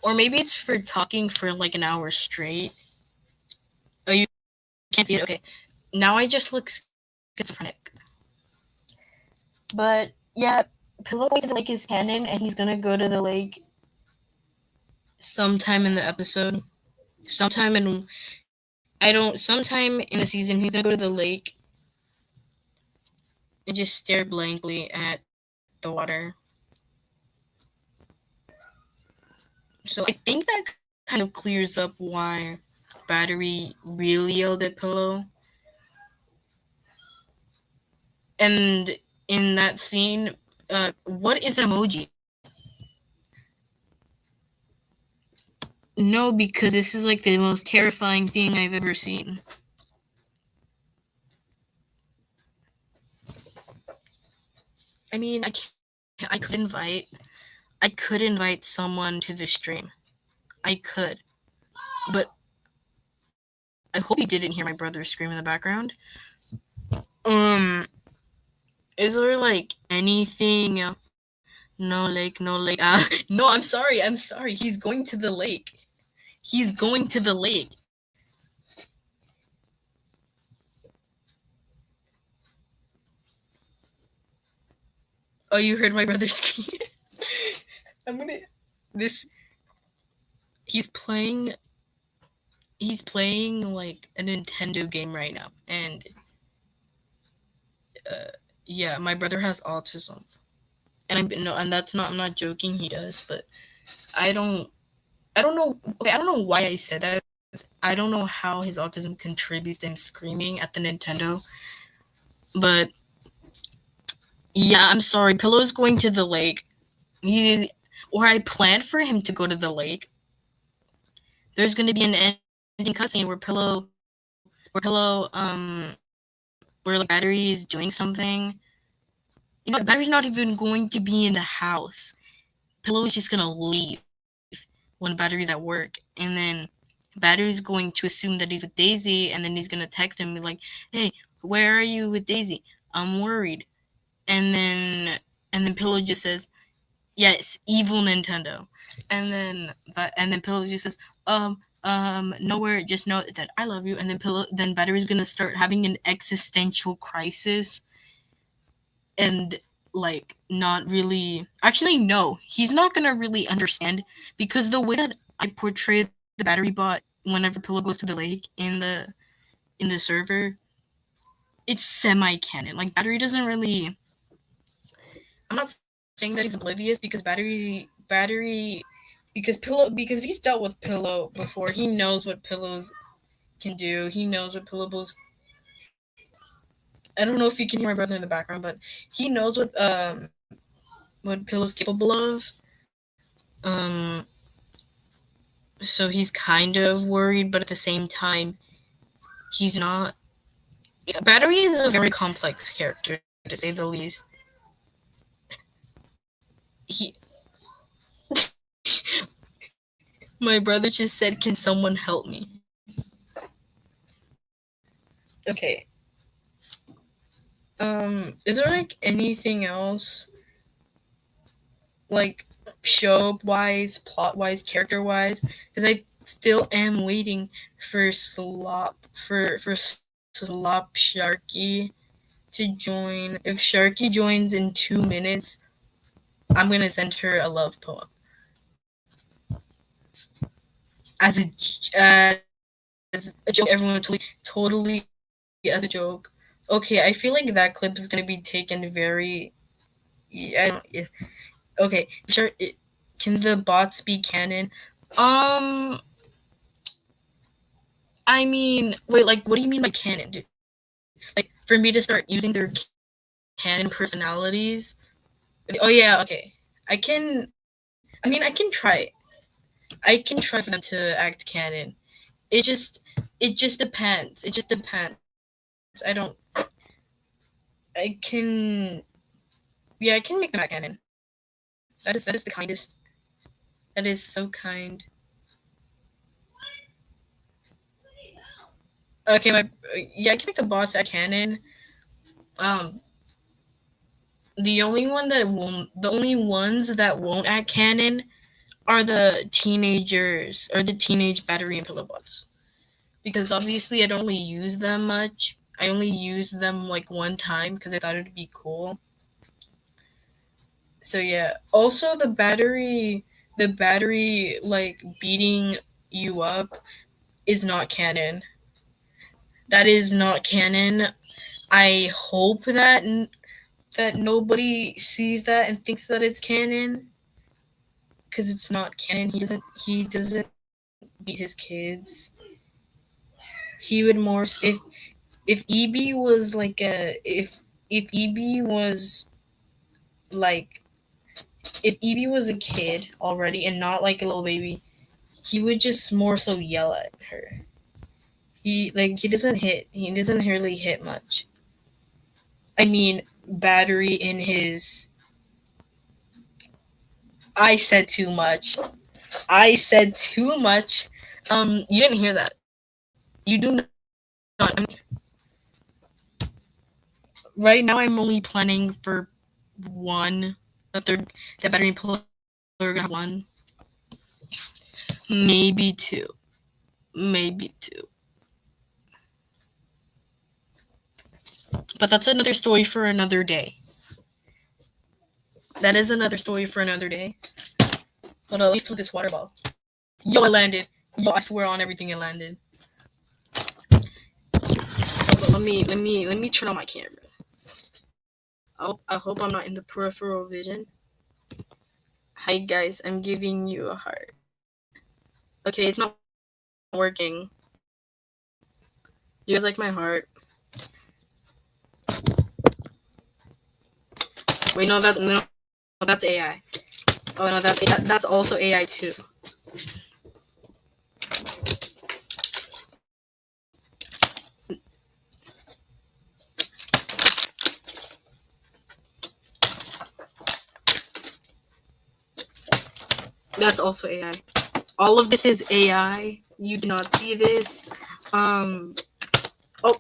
Or maybe it's for talking for like an hour straight. Oh, you can't see it? Okay. Now I just look schizophrenic. But yeah, Pillow going to the lake is canon, and he's gonna go to the lake sometime in the episode. Sometime in the season, he's gonna go to the lake and just stare blankly at the water. So I think that kind of clears up why Battery really yelled at Pillow. And in that scene, what is an emoji? No, because this is like the most terrifying thing I've ever seen. I mean, I could invite someone to the stream. I could. But I hope you didn't hear my brother scream in the background. Is there like anything? No lake. No, I'm sorry. He's going to the lake. Oh, you heard my brother scream? He's playing like a Nintendo game right now, and yeah, my brother has autism, and I'm not joking. He does, but I don't know. Okay, I don't know why I said that. I don't know how his autism contributes to him screaming at the Nintendo, but yeah, I'm sorry. Pillow's going to the lake. I planned for him to go to the lake. There's going to be an ending cutscene where like Battery is doing something. You know, Battery's not even going to be in the house. Pillow is just gonna leave when Battery's at work, and then Battery's going to assume that he's with Daisy, and then he's gonna text him and be like, "Hey, where are you with Daisy? I'm worried." And then Pillow just says, "Yes, evil Nintendo." And then Pillow just says, nowhere, just know that I love you." And then Battery's gonna start having an existential crisis, and like not really. Actually, no, he's not gonna really understand, because the way that I portray the Battery bot whenever Pillow goes to the lake in the server, it's semi-canon. Like, Battery doesn't really. I'm not saying that he's oblivious, because because he's dealt with Pillow before. He knows what Pillows can do. He knows what I don't know if you can hear my brother in the background, but he knows what Pillow's capable of. So he's kind of worried, but at the same time, he's not. Battery is a very complex character, to say the least. He, my brother just said, "Can someone help me?" Okay. Is there like anything else, like show wise, plot wise, character wise? Because I still am waiting for Slop Sharky to join. If Sharky joins in 2 minutes, I'm gonna send her a love poem as a joke. Everyone totally as a joke. Okay, I feel like that clip is gonna be taken very. Yeah, okay, sure. Can the bots be canon? I mean, wait, like, what do you mean by canon? Like, for me to start using their canon personalities? Oh yeah, okay. I can try. I can try for them to act canon. It just depends. It just depends. I don't. I can. Yeah, I can make them act canon. That is the kindest. That is so kind. Okay, I can make the bots act canon. Um, the only ones that won't act canon are the teenagers or the teenage battery and pillow bots. Because obviously I don't really use them much. I only used them like one time because I thought it'd be cool. So yeah. Also the battery like beating you up is not canon. That is not canon. I hope that nobody sees that and thinks that it's canon, because it's not canon. He doesn't beat his kids. He would more if EB was like a if EB was like if EB was a kid already and not like a little baby, he would just more so yell at her. He doesn't really hit much. I mean, battery in his. I said too much. I said too much. You didn't hear that. You do not. Right now, I'm only planning for one. That battery puller gonna have one, maybe two, maybe two. But that's another story for another day. That is another story for another day. But let me flip this water ball. Yo, it landed. Yo, I swear on everything, it landed. Let me turn on my camera. I hope I'm not in the peripheral vision. Hi guys, I'm giving you a heart. Okay, it's not working. You guys like my heart? Wait, no, that's AI. Oh no, that's also AI too. That's also AI. All of this is AI. You do not see this. Oh,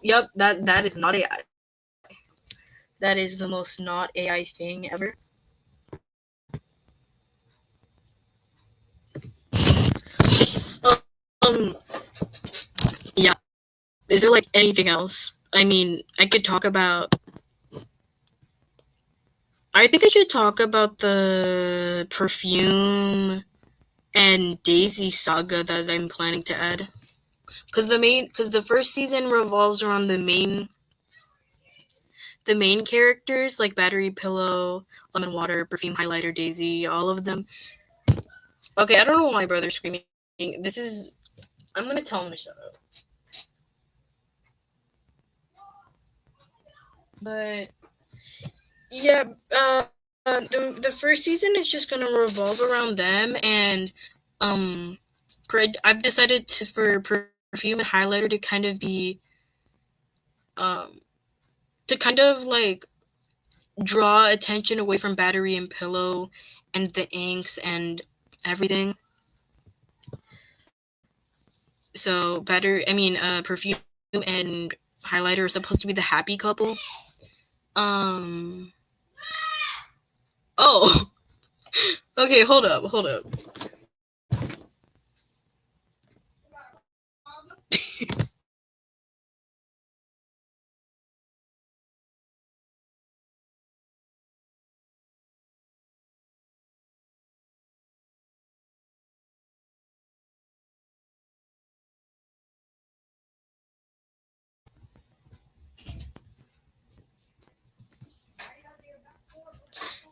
yep. That is not AI. That is the most not AI thing ever. Um. Yeah. Is there like anything else? I mean, I could talk about. I think I should talk about the perfume and Daisy saga that I'm planning to add. Because the first season revolves around the main characters, like Battery, Pillow, Lemon Water, Perfume, Highlighter, Daisy, all of them. Okay, I don't know why my brother's screaming. I'm gonna tell him to shut up. But yeah, the first season is just gonna revolve around them, and I've decided for perfume and highlighter to kind of be to kind of like draw attention away from Battery and Pillow and the inks and everything. So perfume and highlighter are supposed to be the happy couple. Oh, okay, hold up.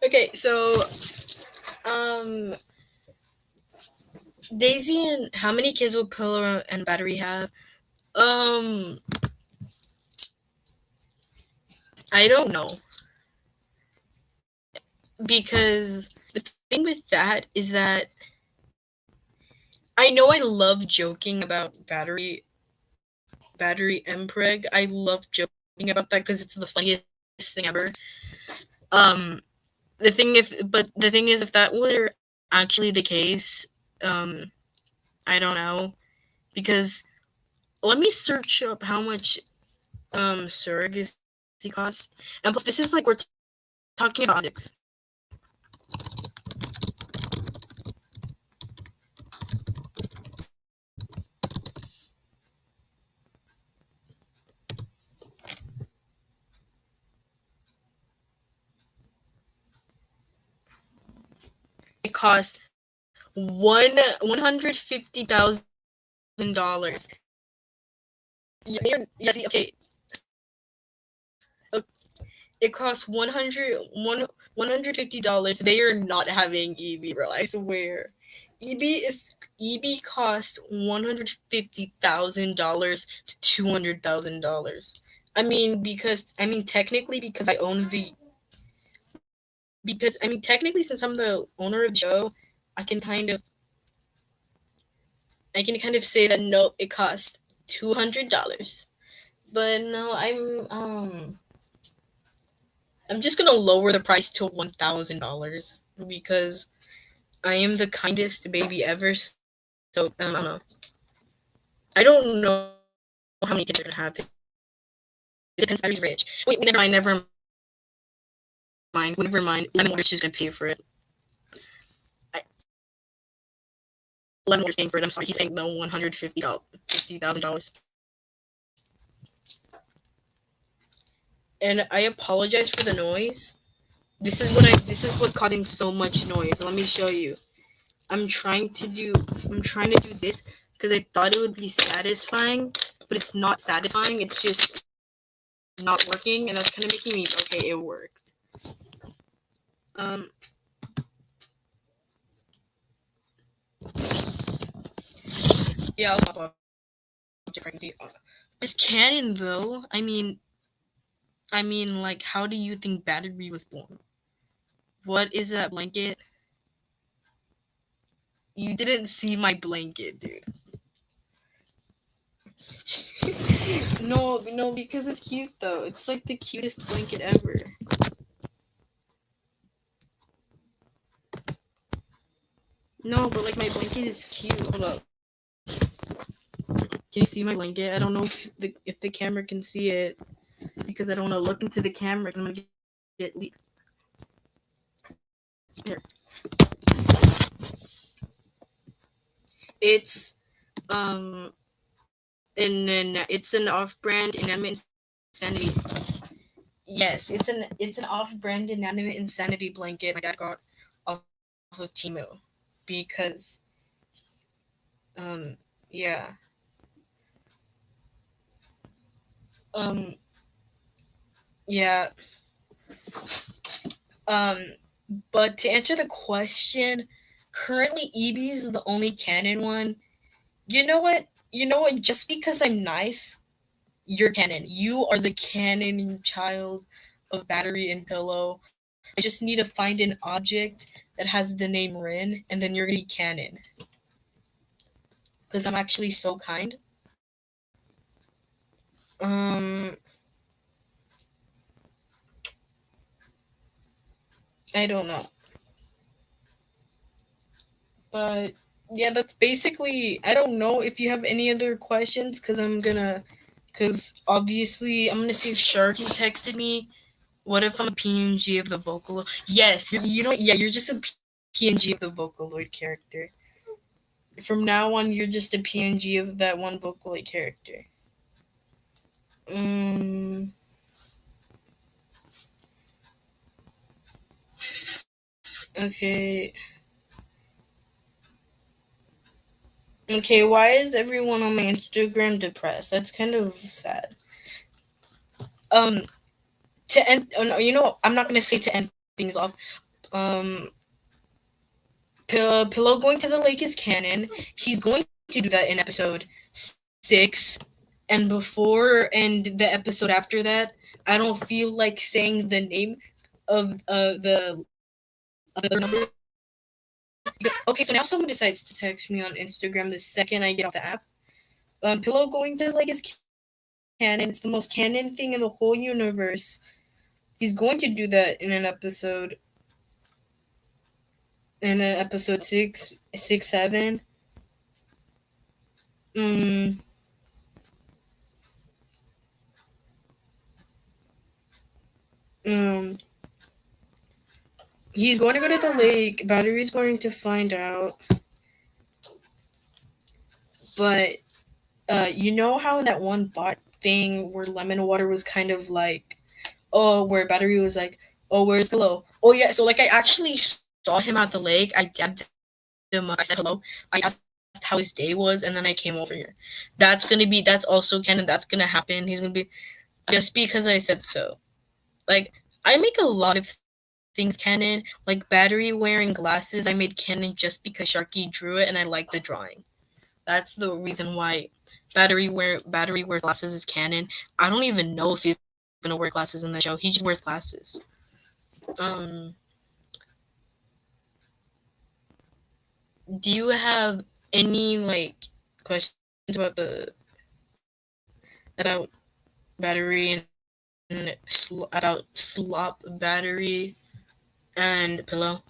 Okay, so Daisy and how many kids will Pillow and Battery have? I don't know, because the thing with that is that I know I love joking about Battery and Preg. I love joking about that because it's the funniest thing ever. The thing is, if that were actually the case, I don't know, because let me search up how much surrogacy costs. And plus, this is like we're talking about objects. It costs $150,000. Yeah, see, okay. It costs $150. They are not having EB, bro. I swear. EB cost $150,000 to $200,000. Technically, because technically, since I'm the owner of the show, I can kind of say that no, it cost $200. But no, I'm just gonna lower the price to $1,000 because I am the kindest baby ever. So I don't know. I don't know how many kids are gonna have. It depends. Harry's rich. Wait, never mind. Never mind. Lemon Water's just gonna pay for it. Lemon Water's paying for it. I'm sorry. He's paying the $150,000. And I apologize for the noise. This is what's causing so much noise. Let me show you. I'm trying to do this because I thought it would be satisfying, but it's not satisfying. It's just not working, and that's kind of making me okay. It worked. Yeah, I'll stop object pregnancy. This canon, though. Like, how do you think Battery was born? What is that blanket? You didn't see my blanket, dude. No, because it's cute though. It's like the cutest blanket ever. No, but like my blanket is cute. Hold up. Can you see my blanket? I don't know if the camera can see it because I don't want to look into the camera. I'm gonna get leaked. Here. It's it's an off-brand inanimate insanity. Yes, it's an off-brand inanimate insanity blanket my dad got off of Temu because yeah. Yeah. But to answer the question, currently EB is the only canon one. You know what? Just because I'm nice, you're canon. You are the canon child of Battery and Pillow. I just need to find an object that has the name Rin, and then you're gonna be canon. Because I'm actually so kind. I don't know. But yeah, that's basically. I don't know if you have any other questions, because obviously I'm gonna see if Sharky texted me. What if I'm a PNG of the Vocaloid? Yes, you know, yeah, you're just a PNG of the Vocaloid character. From now on, you're just a PNG of that one Vocaloid character. Mm, okay. Okay, why is everyone on my Instagram depressed? That's kind of sad. Um, to end, oh no, you know, I'm not gonna say to end things off. Um, Pillow going to the lake is canon. He's going to do that in episode 6, and the episode after that. I don't feel like saying the name of the number. Okay, so now someone decides to text me on Instagram the second I get off the app. Pillow going to the lake is canon. It's the most canon thing in the whole universe. He's going to do that in an episode. In episode 7. Mm, um, he's going to go to the lake. Battery's going to find out. But, you know how in that one bot thing where Lemon Water was kind of like, oh, where Battery was like, oh, where's Pillow? Oh, yeah, so, like, I actually saw him at the lake. I dabbed him up. I said hello. I asked how his day was, and then I came over here. That's also canon. That's gonna happen. He's gonna be, just because I said so. Like, I make a lot of things canon. Like, Battery wearing glasses, I made canon just because Sharky drew it, and I like the drawing. That's the reason why Battery wears glasses is canon. I don't even know if he's gonna wear glasses in the show. He just wears glasses. Do you have any like questions about about Battery and about Slop, Battery, and Pillow?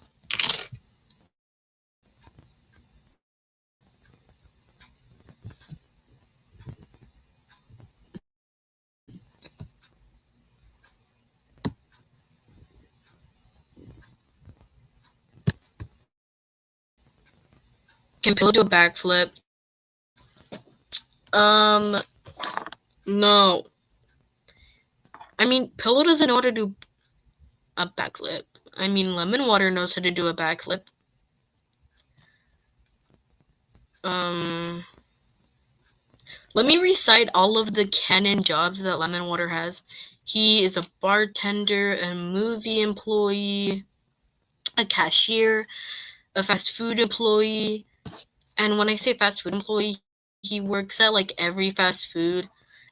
Can Pillow do a backflip? No. I mean, Pillow doesn't know how to do a backflip. I mean, Lemon Water knows how to do a backflip. Let me recite all of the canon jobs that Lemon Water has. He is a bartender, a movie employee, a cashier, a fast food employee. And when I say fast food employee, he works at like every fast food.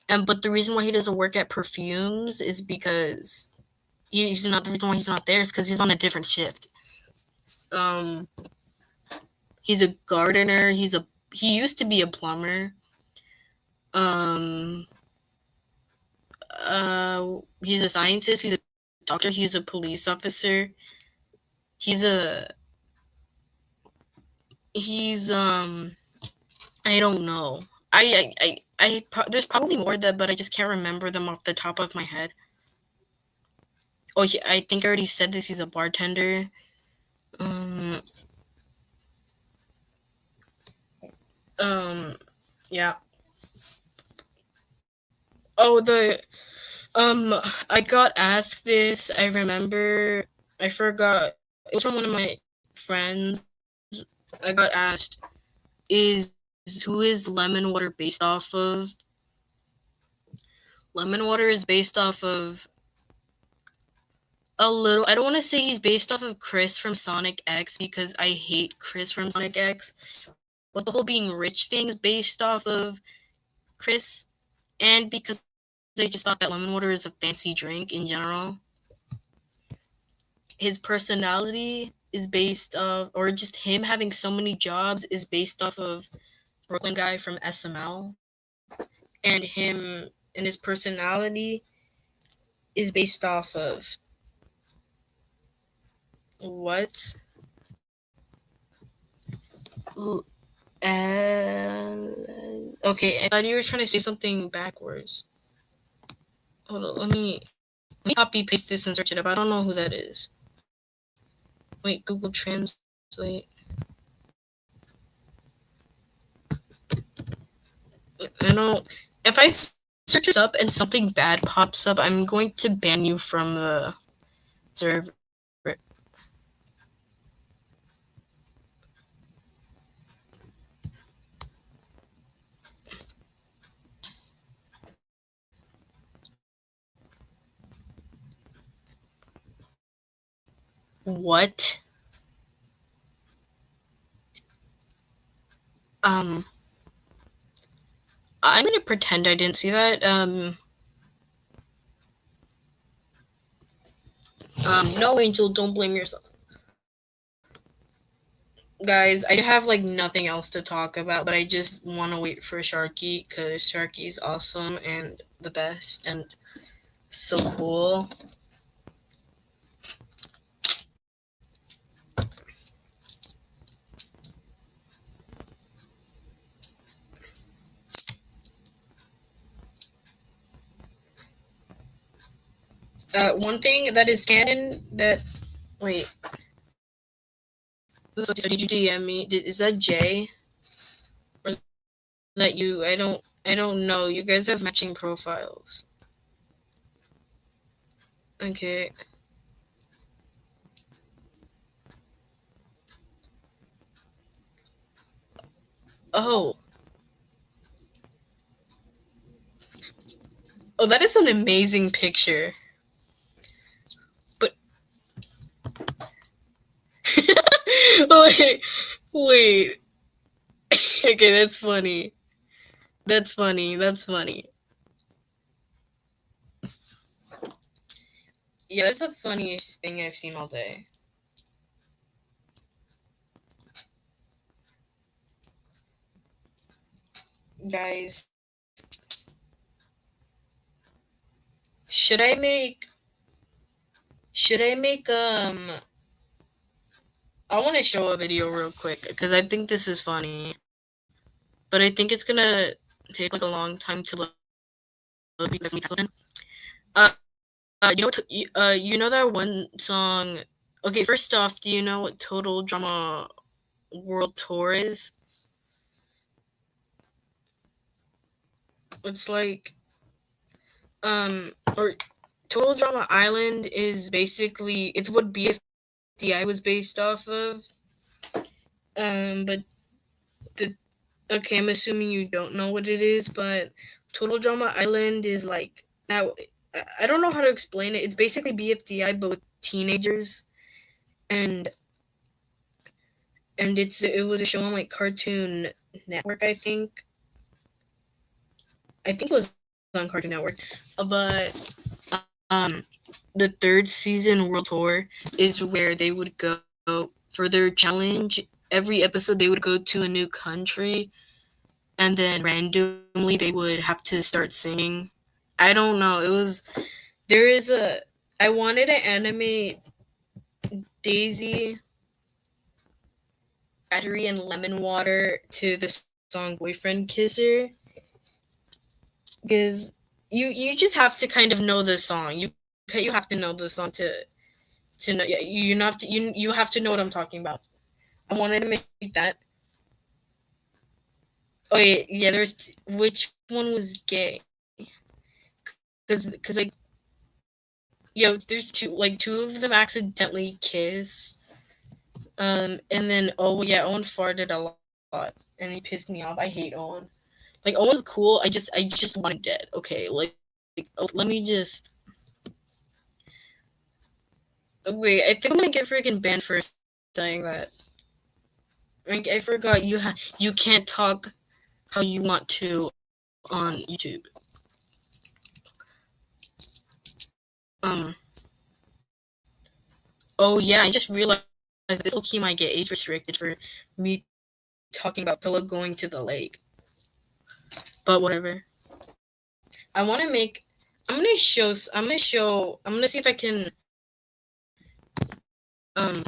But the reason why he doesn't work at Perfumes is because the reason why he's not there is because he's on a different shift. He's a gardener. He used to be a plumber. He's a scientist. He's a doctor. He's a police officer. He's I don't know. There's probably more that, but I just can't remember them off the top of my head. Oh, yeah, I think I already said this. He's a bartender. Yeah. Oh, I got asked this. I remember. I forgot. It was from one of my friends. I got asked, who is Lemon Water based off of? Lemon Water is based off of a little. I don't want to say he's based off of Chris from Sonic X because I hate Chris from Sonic X. But the whole being rich thing is based off of Chris, and because I just thought that lemon water is a fancy drink in general. His personality is based off, or just him having so many jobs is based off of Brooklyn guy from SML, and him and his personality is based off of what? Okay, I thought you were trying to say something backwards. Hold on, let me copy paste this and search it up. I don't know who that is. Wait, Google Translate. I don't. If I search this up and something bad pops up, I'm going to ban you from the server. What? I'm gonna pretend I didn't see that. No, Angel, don't blame yourself. Guys, I have like nothing else to talk about, but I just want to wait for Sharky because Sharky's awesome and the best and so cool. One thing that is canon that wait, did you DM me? Is that Jay? Or is that you? I don't know. You guys have matching profiles. Okay. Oh, that is an amazing picture. But wait. Okay, that's funny. That's funny. Yeah, that's the funniest thing I've seen all day. Guys, should I make I want to show a video real quick because I think this is funny, but I think it's gonna take like a long time to load because you know that one song. Okay, first off, do you know what Total Drama World Tour is? It's like or Total Drama Island is basically it's what BFDI was based off of. But okay, I'm assuming you don't know what it is, but Total Drama Island is like now. I don't know how to explain it. It's basically BFDI but with teenagers, and it was a show on like Cartoon Network. I think it was on Cartoon Network, but the third season World Tour is where they would go for their challenge. Every episode they would go to a new country, and then randomly they would have to start singing. I don't know. I wanted to animate Daisy, Battery, and Lemon Water to the song Boyfriend Kisser. Because you just have to kind of know the song. You have to know the song to know. You have to know what I'm talking about. I wanted to make that. Oh yeah. Which one was gay? Because like there's two of them accidentally kiss. And then Owen farted a lot, and he pissed me off. I hate Owen. Like Owen's cool. I just want him dead. Okay, let me just. Wait, I think I'm gonna get freaking banned for saying that. Like, I forgot you can't talk how you want to on YouTube. Oh yeah, I just realized this low key might get age restricted for me talking about Pillow going to the lake. But whatever. I want to make. I'm gonna see if I can. Um.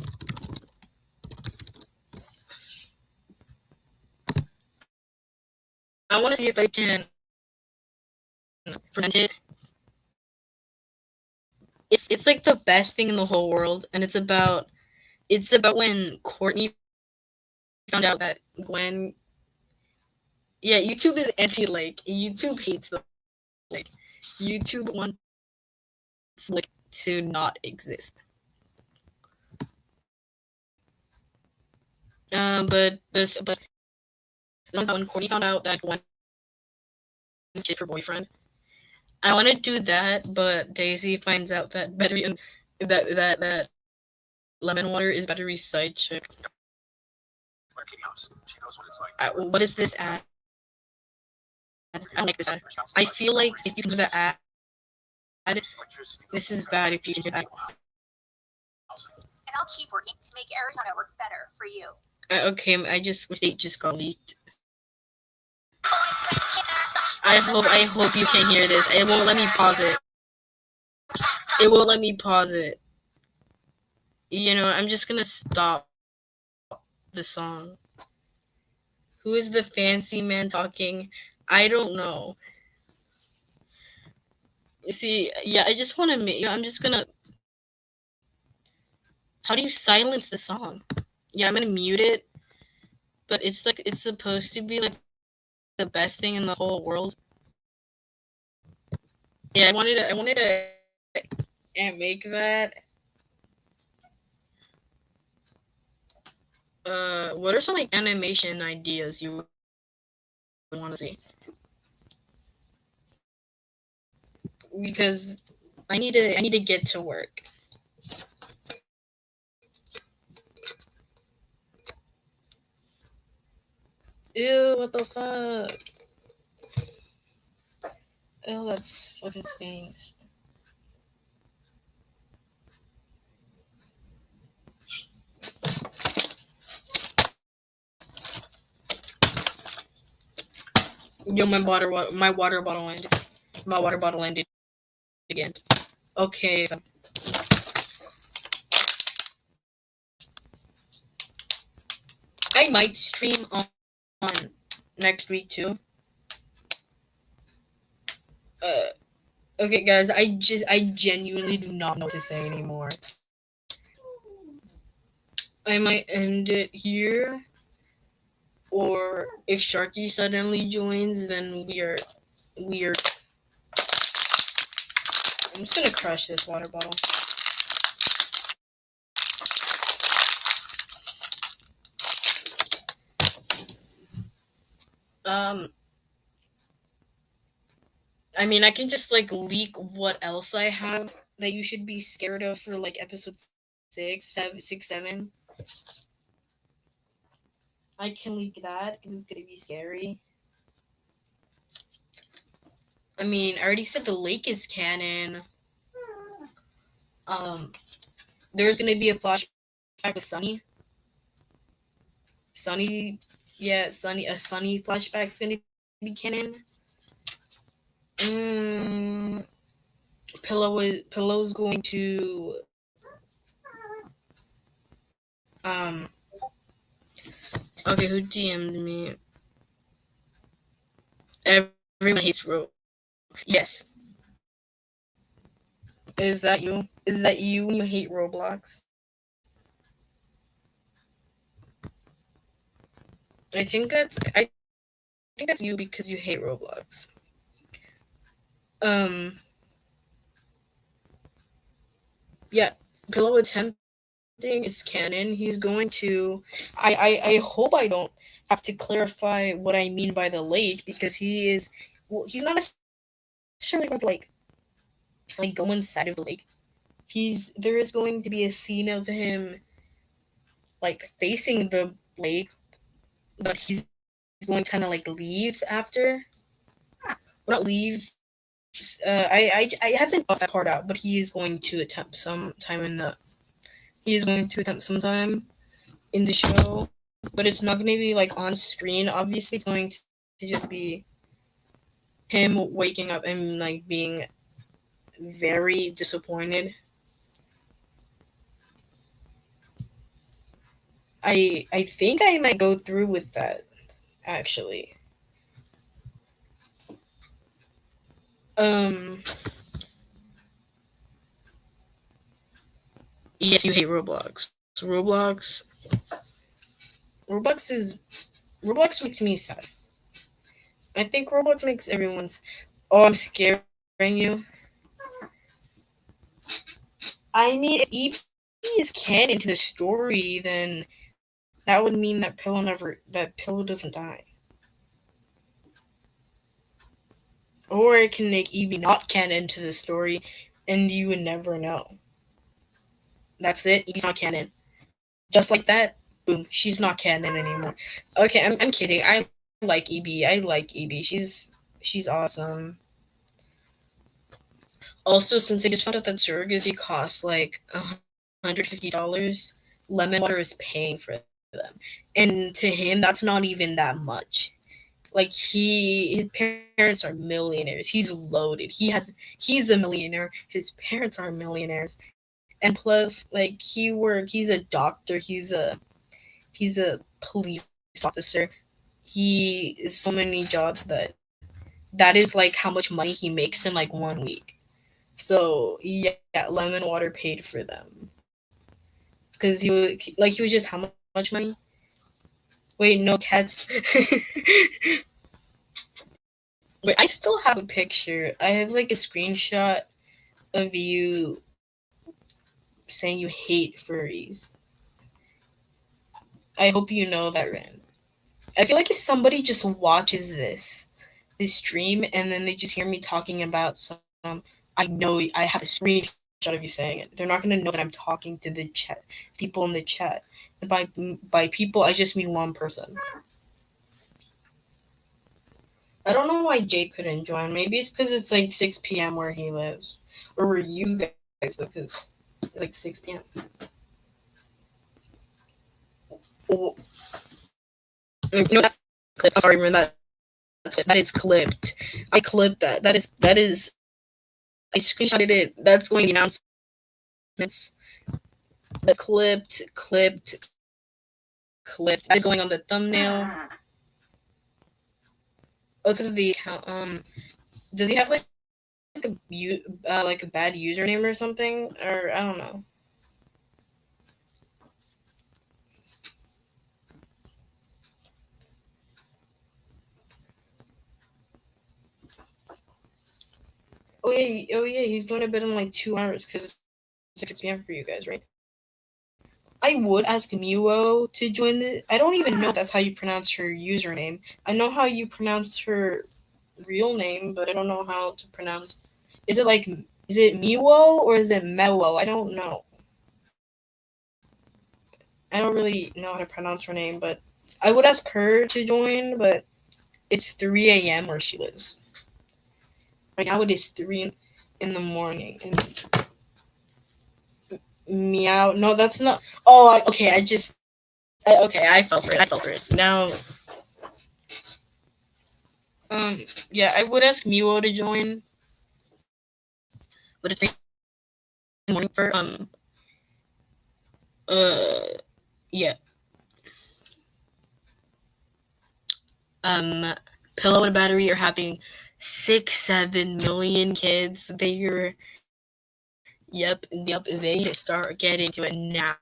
I want to see if I can present it. It's like the best thing in the whole world, and it's about when Courtney found out that Gwen. Yeah, YouTube is anti-lake. YouTube hates the lake. YouTube wants like to not exist. But when Courtney found out that Gwen kissed her boyfriend, I want to do that, but Daisy finds out that that lemon water is Battery's side chick. What is this ad? I don't like this ad. I feel like if you can do the ad, this is bad if you can do that. And I'll keep working to make Arizona work better for you. Okay, my state just got leaked. I hope you can hear this. It won't let me pause it. It won't let me pause it. You know, I'm just gonna stop the song. Who is the fancy man talking? I don't know. See, yeah, I just want to. I'm just gonna. How do you silence the song? Yeah, I'm gonna mute it. But it's like it's supposed to be like the best thing in the whole world. Yeah, I wanted to make that. What are some like animation ideas you would want to see? Because I need to get to work. Ew, what the fuck? Ew, that's fucking stinks. Yo, my water bottle ended. My water bottle ended again. Okay. I might stream on next week too. Okay, guys, I genuinely do not know what to say anymore. I might end it here, or if Sharky suddenly joins, then we are. I'm just gonna crush this water bottle. I mean, I can just like leak what else I have that you should be scared of for like episode 7. I can leak that because it's gonna be scary. I mean, I already said the lake is canon. There's gonna be a flashback of Sunny. A Sunny flashback's gonna be canon. Pillow's going to okay, who DM'd me? Everyone hates Ro. Yes. Is that you? Is that you when you hate Roblox? I think that's you because you hate Roblox. Yeah, Pillow attempting is canon. He's going to. I hope I don't have to clarify what I mean by the lake because he is. Well, he's not necessarily going to like go inside of the lake. There is going to be a scene of him like facing the lake, but he's going to kind of like leave after. Well, not leave. I haven't thought that part out, but he is going to attempt sometime in the show, but it's not going to be like on screen. Obviously, it's going to just be him waking up and like being very disappointed. I think I might go through with that actually. Um, yes, you hate Roblox. Roblox is Roblox makes me sad. I think Roblox makes everyone's. Oh, I'm scaring you. I mean, if EP is canon to the story, then that would mean that Pillow doesn't die. Or it can make Evie not canon to the story, and you would never know. That's it. Evie's not canon. Just like that, boom, she's not canon anymore. Okay, I'm kidding. I like EB. I like EB. She's awesome. Also, since I just found out that surrogacy costs like $150, Lemon Water is paying for them, and to him, that's not even that much. Like his parents are millionaires. He's loaded. He's a millionaire. His parents are millionaires, and plus, like he's a doctor. He's a police officer. He is so many jobs that is like how much money he makes in like 1 week. So yeah, Lemon Water paid for them because he was just how much money? Wait, no cats. Wait, I still have a picture. I have like a screenshot of you saying you hate furries. I hope you know that, Ren. I feel like if somebody just watches this stream and then they just hear me talking about some, I know I have a screenshot of you saying it. They're not gonna know that I'm talking to the chat people in the chat. And by people, I just mean one person. I don't know why Jake couldn't join. Maybe it's because it's like 6 p.m. where he lives, or where you guys live, because it's like 6 p.m. Oh, no, that's clipped. I'm sorry, man. That is clipped. I clipped that. That is. I screenshotted it. That's going to the announcements. The clipped. That's going on the thumbnail. Oh, it's because of the account. Does he have like a bad username or something? Or I don't know. Oh yeah, he's going to bed in like 2 hours because it's 6 p.m. for you guys, right? I would ask Muo to join the. I don't even know if that's how you pronounce her username. I know how you pronounce her real name, but I don't know how to pronounce. Is it Miwo or is it Mewo? I don't know. I don't really know how to pronounce her name, but I would ask her to join, but it's 3 a.m. where she lives. Right now it is 3 in the morning. And meow. No, that's not. Oh, okay. I fell for it. Now, yeah, I would ask Miwo to join, but it's 3 in the morning for yeah. Pillow and Battery are having 6-7 million kids. Yep, they start getting to it now.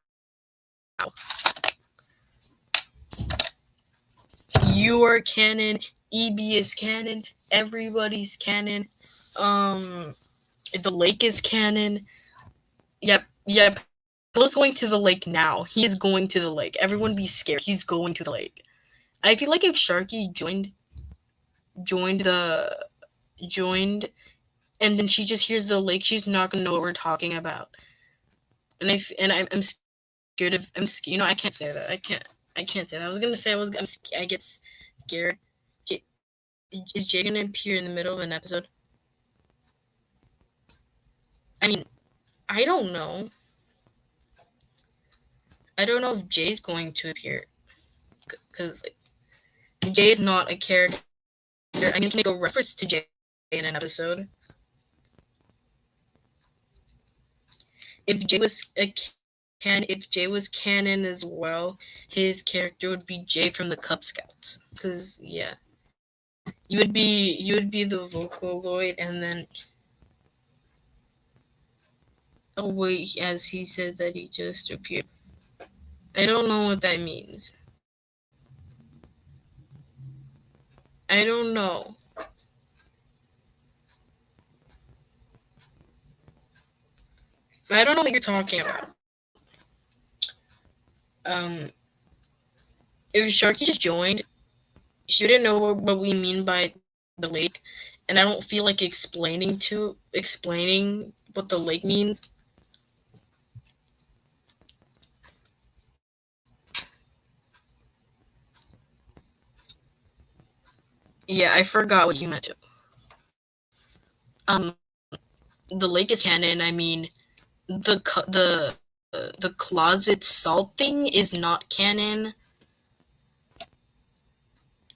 You are canon, EB is canon, everybody's canon. The lake is canon. Yep. Pillow's going to the lake now. He is going to the lake. Everyone be scared. He's going to the lake. I feel like if Sharky joined, and then she just hears the lake, she's not gonna know what we're talking about. And I'm scared of. I can't say that. I can't say that. I was gonna say I get scared. Is Jay gonna appear in the middle of an episode? mean, I don't know. I don't know if Jay's going to appear. Because Jay is not a character. I need to make a reference to Jay in an episode. If Jay was canon as well, his character would be Jay from the Cub Scouts. Because yeah, you would be the Vocaloid, and then oh wait, as he said that he just appeared. I don't know what that means. I don't know. I don't know what you're talking about. If Sharky just joined, she wouldn't know what we mean by the lake, and I don't feel like explaining what the lake means. Yeah, I forgot what you meant to. The lake is canon. I mean, the closet salt thing is not canon.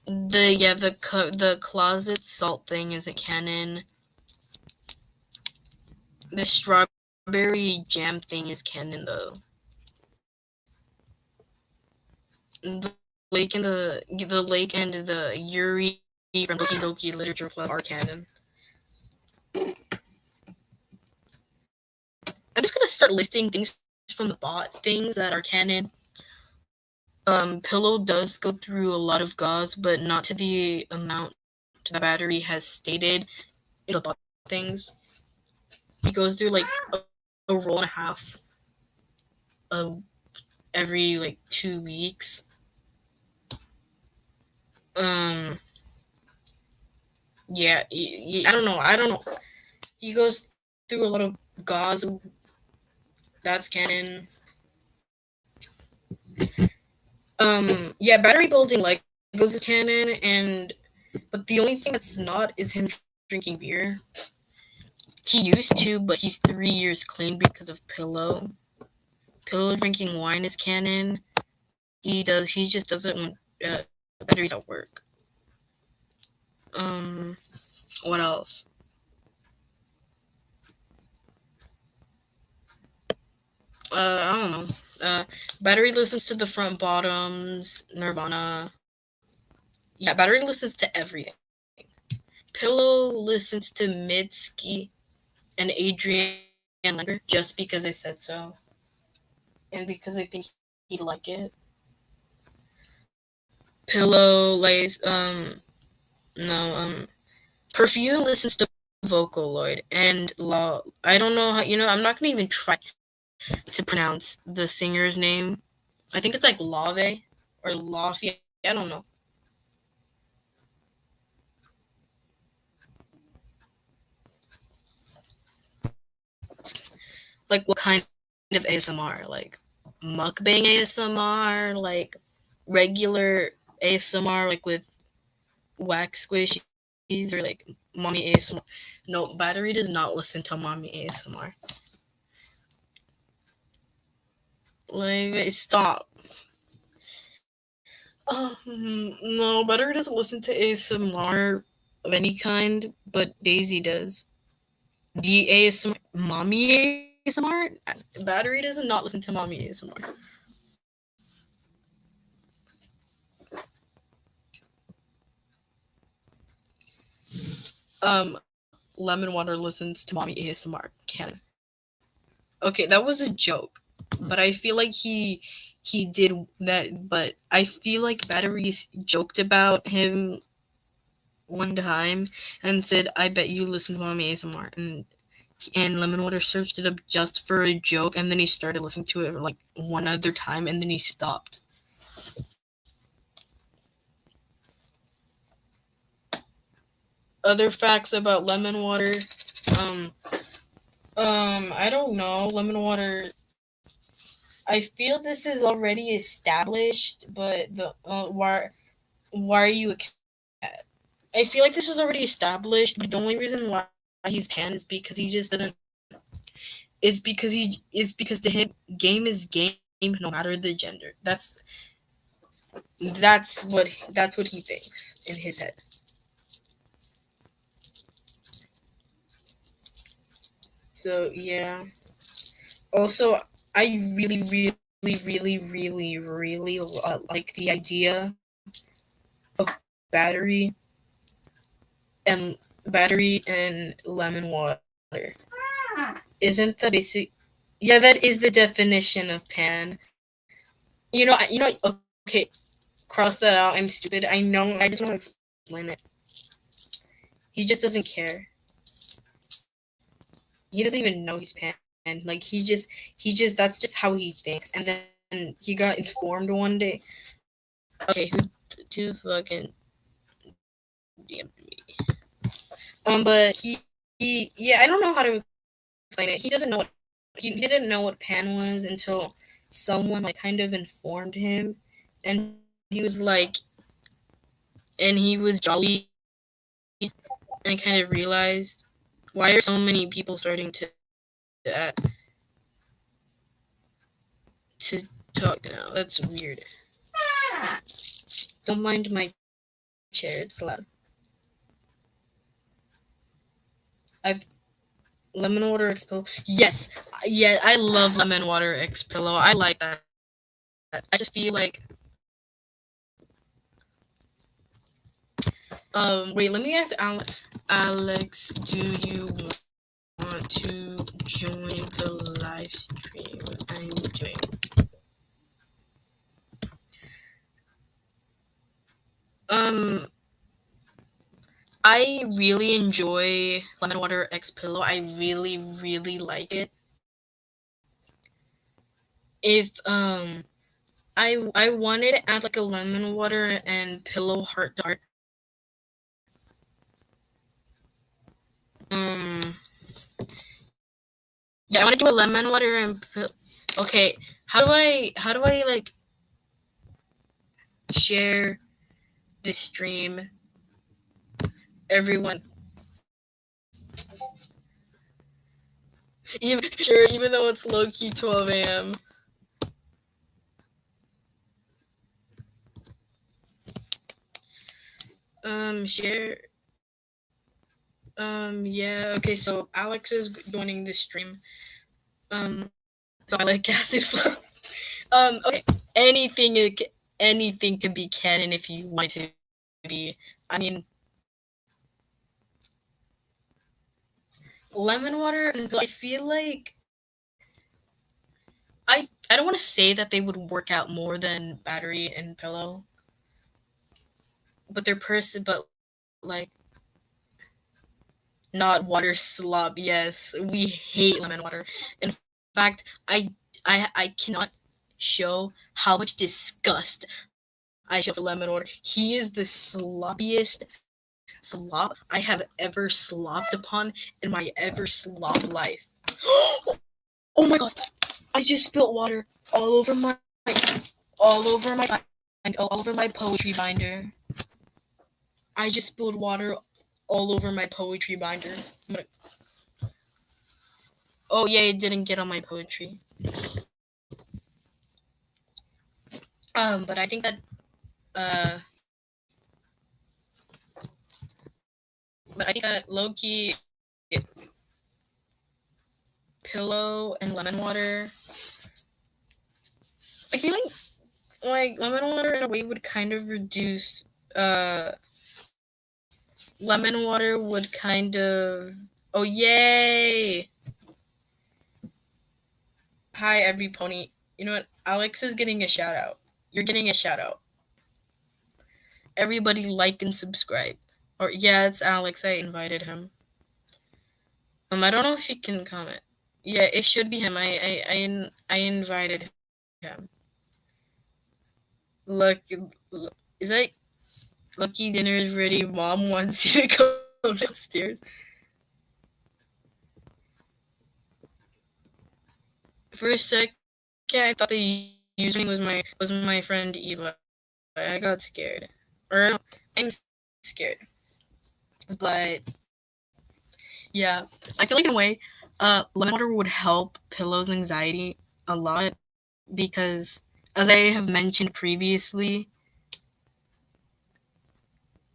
The closet salt thing isn't canon. The strawberry jam thing is canon though. The lake and the Yuri from Doki Doki Literature Club are canon. I'm just gonna start listing things from the bot, things that are canon. Pillow does go through a lot of gauze, but not to the amount the battery has stated in the bot things. He goes through like a roll and a half every like 2 weeks. Yeah, I don't know. He goes through a lot of gauze. That's canon. Yeah, battery building Legos is canon, but the only thing that's not is him drinking beer. He used to, but he's 3 years clean because of Pillow. Pillow drinking wine is canon. He just does it when batteries at work. What else? I don't know. Battery listens to the Front Bottoms, Nirvana. Yeah, Battery listens to everything. Pillow listens to Mitski and Adrian Langer just because I said so. And because I think he'd like it. Pillow lays, Perfume listens to Vocaloid and Law. I don't know how, I'm not gonna even try to pronounce the singer's name. I think it's like Lave or Lafayette. I don't know. Like what kind of ASMR? Like mukbang ASMR? Like regular ASMR, like with wax squishies, or like mommy ASMR? No, Battery does not listen to mommy ASMR. Like, stop. No, Battery doesn't listen to ASMR of any kind, but Daisy does. The ASMR, mommy ASMR? Battery does not listen to mommy ASMR. Lemon Water listens to mommy ASMR. Canon. Okay, that was a joke, but I feel like he did that. But I feel like Batteries joked about him one time and said, "I bet you listen to mommy ASMR," and Lemon Water searched it up just for a joke, and then he started listening to it like one other time, and then he stopped. Other facts about Lemon Water. I don't know. Lemon Water. I feel this is already established, but why are you a cat? I feel like this is already established, but the only reason why he's pan is because he just doesn't it's because to him game is game no matter the gender. That's what he thinks in his head. So yeah. Also, I really like the idea of battery and lemon water. Isn't the basic? Yeah, that is the definition of pan. Okay, cross that out. I'm stupid. I know. I just want to explain it. He just doesn't care. He doesn't even know he's pan. Like he just that's just how he thinks. And then he got informed one day. Okay, who fucking DM'd me? But yeah, I don't know how to explain it. He doesn't know what he didn't know what pan was until someone like kind of informed him, and he was like, and he was jolly, and kind of realized, why are so many people starting to talk now? That's weird. Don't mind my chair, it's loud. Lemon water X pillow. Yes, yeah, I love lemon water X pillow. I like that. I just feel like. Wait, let me ask Alex, do you want to join the live stream I'm doing? I really enjoy lemon water X pillow. I really like it. If I wanted to add like a lemon water and pillow heart to heart. Yeah, I want to do a lemon water and okay. How do I like share the stream? Everyone, even though it's low key 12 a.m. Share. Yeah. Okay. So Alex is joining the stream. So I like acid flow. Okay. Anything could be canon if you want it to be. I mean, lemon water. I feel like I don't want to say that they would work out more than battery and pillow, but but like not water slop. Yes, we hate lemon water. In fact, I cannot show how much disgust I show for lemon water. He is the sloppiest slop I have ever slopped upon in my ever slop life. Oh my god! I just spilled water all over my poetry binder. I just spilled water all over my poetry binder. Oh yeah, it didn't get on my poetry. But I think that low-key pillow and lemon water. I feel like lemon water in a way would kind of reduce. Lemon water would kind of. Oh yay! Hi, every pony. You know what? Alex is getting a shout out. You're getting a shout out. Everybody like and subscribe. Or yeah, it's Alex. I invited him. I don't know if he can comment. Yeah, it should be him. I invited him. Look, is that Lucky dinner is ready? Mom wants you to come downstairs. For a second, I thought the username was my friend Eva. I got scared, or I'm scared. But yeah, I feel like in a way, Lemon water would help Pillow's anxiety a lot because, as I have mentioned previously,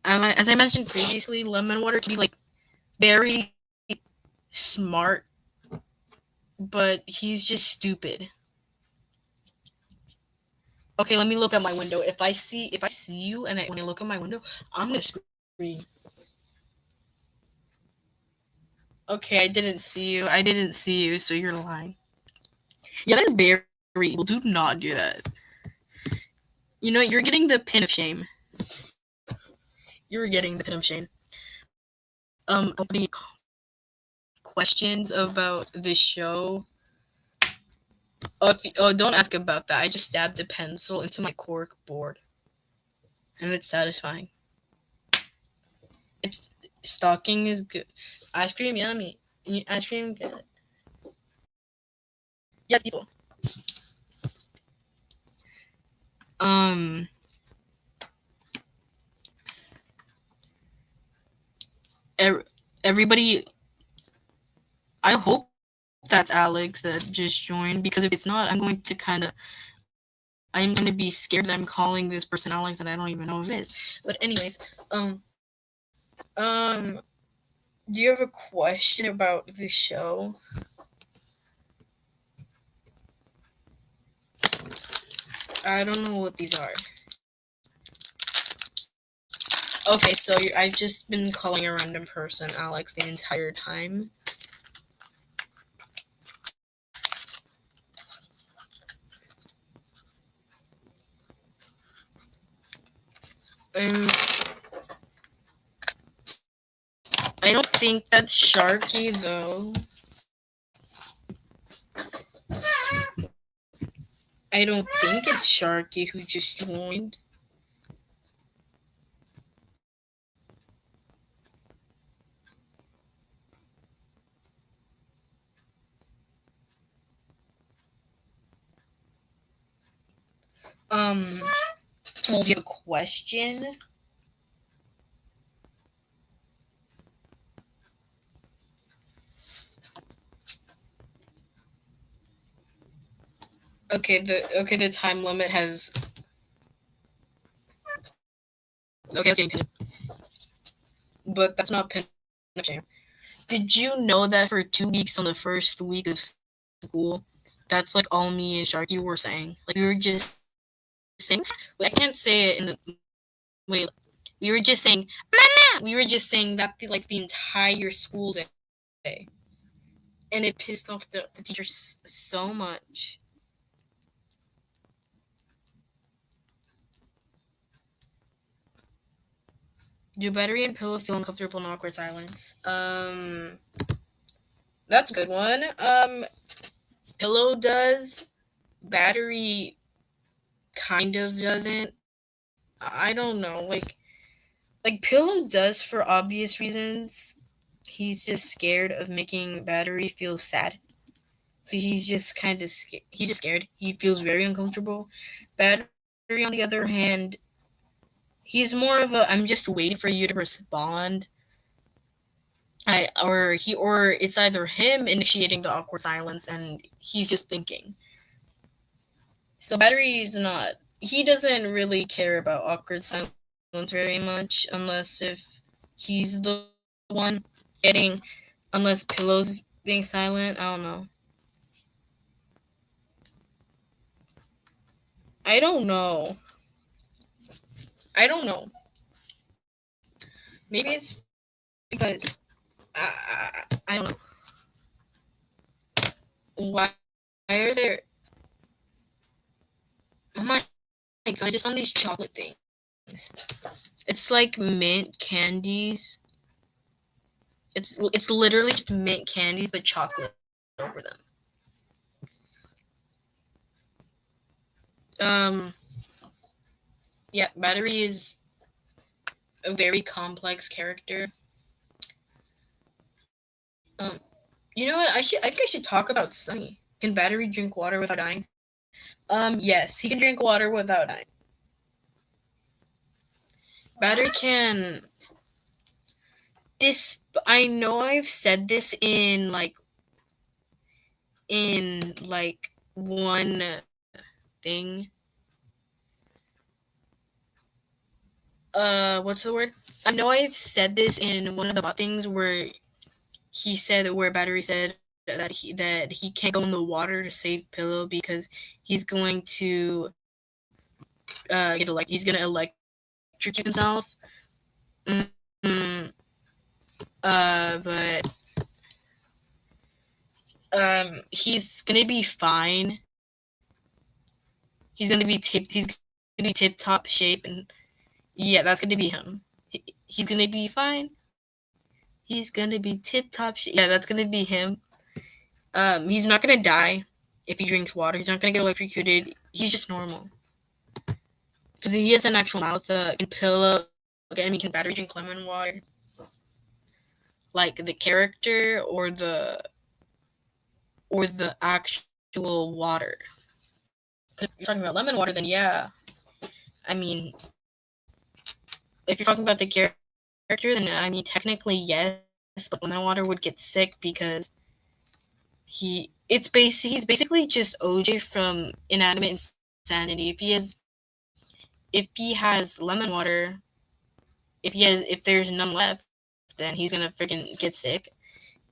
lemon water can be like very smart, but he's just stupid. Okay, let me look at my window. If I see you, and when I look at my window, I'm gonna scream. Okay, I didn't see you, so you're lying. Yeah, that's very evil. Do not do that. You know, you're getting the pin of shame. You're getting the pin of shame. Any questions about this show? Don't ask about that. I just stabbed a pencil into my cork board, and it's satisfying. Stalking is good. Ice cream, yummy. Ice cream, good. Yeah, it's evil. Everybody, I hope that's Alex that just joined, because if it's not, I'm going to be scared that I'm calling this person Alex and I don't even know if it is. But anyways, do you have a question about the show? I don't know what these are. Okay, so I've just been calling a random person Alex the entire time. I don't think that's Sharky, though. I don't think it's Sharky who just joined. Well, do you have a question? Okay, the time limit has. Okay, that's getting pinned. But that's not pin of shame. Did you know that for 2 weeks on the first week of school, that's like all me and Sharky were saying? Like, we were just saying. I can't say it in the. Wait. We were just saying, Mama! We were just saying that like the entire school day. And it pissed off the teachers so much. Do Battery and Pillow feel uncomfortable in awkward silence? That's a good one. Pillow does. Battery kind of doesn't. I don't know. Like Pillow does for obvious reasons. He's just scared of making Battery feel sad. So he's just kind of scared. He's just scared. He feels very uncomfortable. Battery, on the other hand, he's more of a I'm just waiting for you to respond. Or it's either him initiating the awkward silence and he's just thinking. So Battery is not. He doesn't really care about awkward silence very much, unless if he's the one getting. Unless Pillow's being silent. I don't know. I don't know. Maybe it's because I don't know. Why are there? Oh my god! I just found these chocolate things. It's like mint candies. It's literally just mint candies but chocolate over them. Yeah, Battery is a very complex character. You know what? I think I should talk about Sunny. Can Battery drink water without dying? Yes, he can drink water without dying. Battery can. I know I've said this in like in like one thing. What's the word? I know I've said this in one of the bot things where he said where Battery said that he can't go in the water to save Pillow because he's going to he's gonna electrocute himself. Mm-hmm. But he's gonna be fine. He's gonna be tip top shape, and yeah, that's gonna be him. He's gonna be fine. He's gonna be tip top shape. Yeah, that's gonna be him. He's not gonna die if he drinks water. He's not gonna get electrocuted. He's just normal because he has an actual mouth. Can Pillow. Can Battery drink lemon water? Like the character or the actual water? If you're talking about lemon water, then yeah. I mean, if you're talking about the character, then I mean, technically yes, but lemon water would get sick because he's basically just OJ from Inanimate Insanity. If he has lemon water, if there's none left, then he's gonna freaking get sick.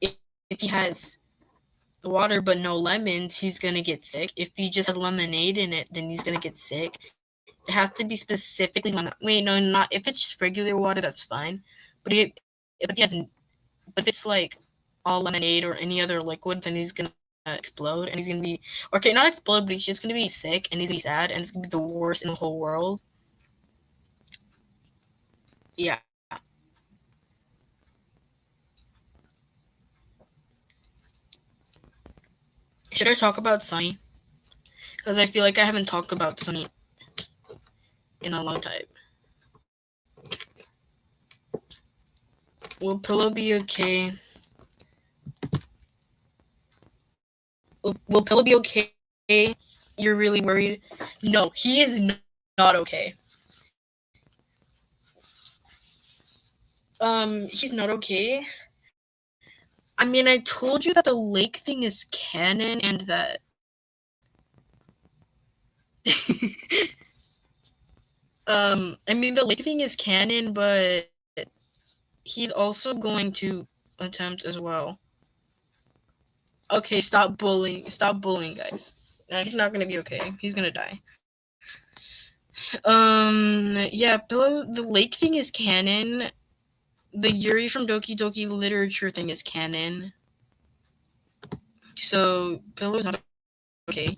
If he has water but no lemons, he's gonna get sick. If he just has lemonade in it, then he's gonna get sick. It has to be specifically lemon. Wait, no, not if it's just regular water, that's fine. But if it's like all lemonade or any other liquid, then he's gonna explode and he's gonna be not explode, but he's just gonna be sick and he's gonna be sad and it's gonna be the worst in the whole world. Yeah. Should I talk about Sunny? Because I feel like I haven't talked about Sunny in a long time. Will Pillow be okay? Will Pillow be okay? You're really worried? No, he is not okay. He's not okay. I mean, I told you that the lake thing is canon and that I mean the lake thing is canon, but he's also going to attempt as well. Okay, stop bullying, guys. He's not gonna be okay. He's gonna die. Yeah, Pillow, the lake thing is canon. The Yuri from Doki Doki Literature thing is canon. So Pillow's not okay.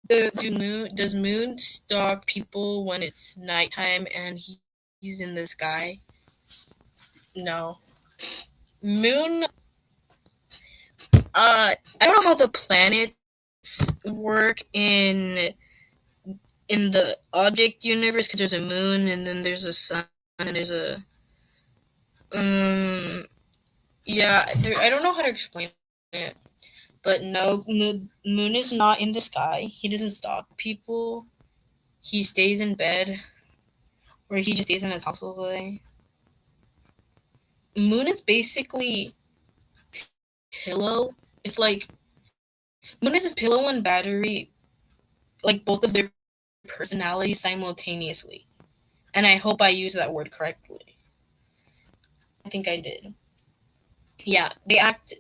Does Moon stalk people when it's nighttime and he's in the sky? No. Moon. I don't know how the planets work in the object universe because there's a moon and then there's a sun and there's a yeah. I don't know how to explain it. But no, Moon is not in the sky. He doesn't stalk people. He stays in bed. Or he just stays in his house all day. Moon is basically Pillow. If Moon is if Pillow and Battery, like both of their personalities simultaneously. And I hope I use that word correctly. I think I did. Yeah, they act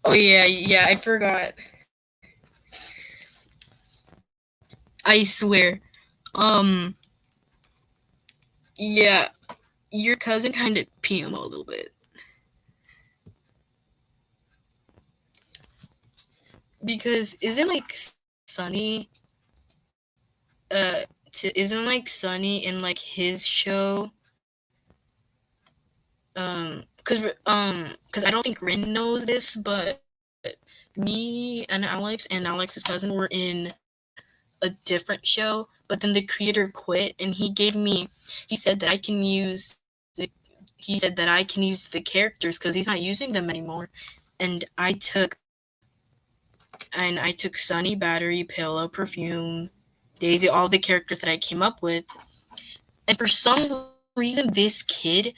oh yeah, I forgot. I swear. Yeah, your cousin kind of PM a little bit. Because isn't Sunny isn't Sunny in his show because I don't think Rin knows this, but me and Alex's cousin were in a different show, but then the creator quit and he said that I can use the characters because he's not using them anymore, and I took Sunny, Battery, Pillow, Perfume, Daisy, all the characters that I came up with, And for some reason, this kid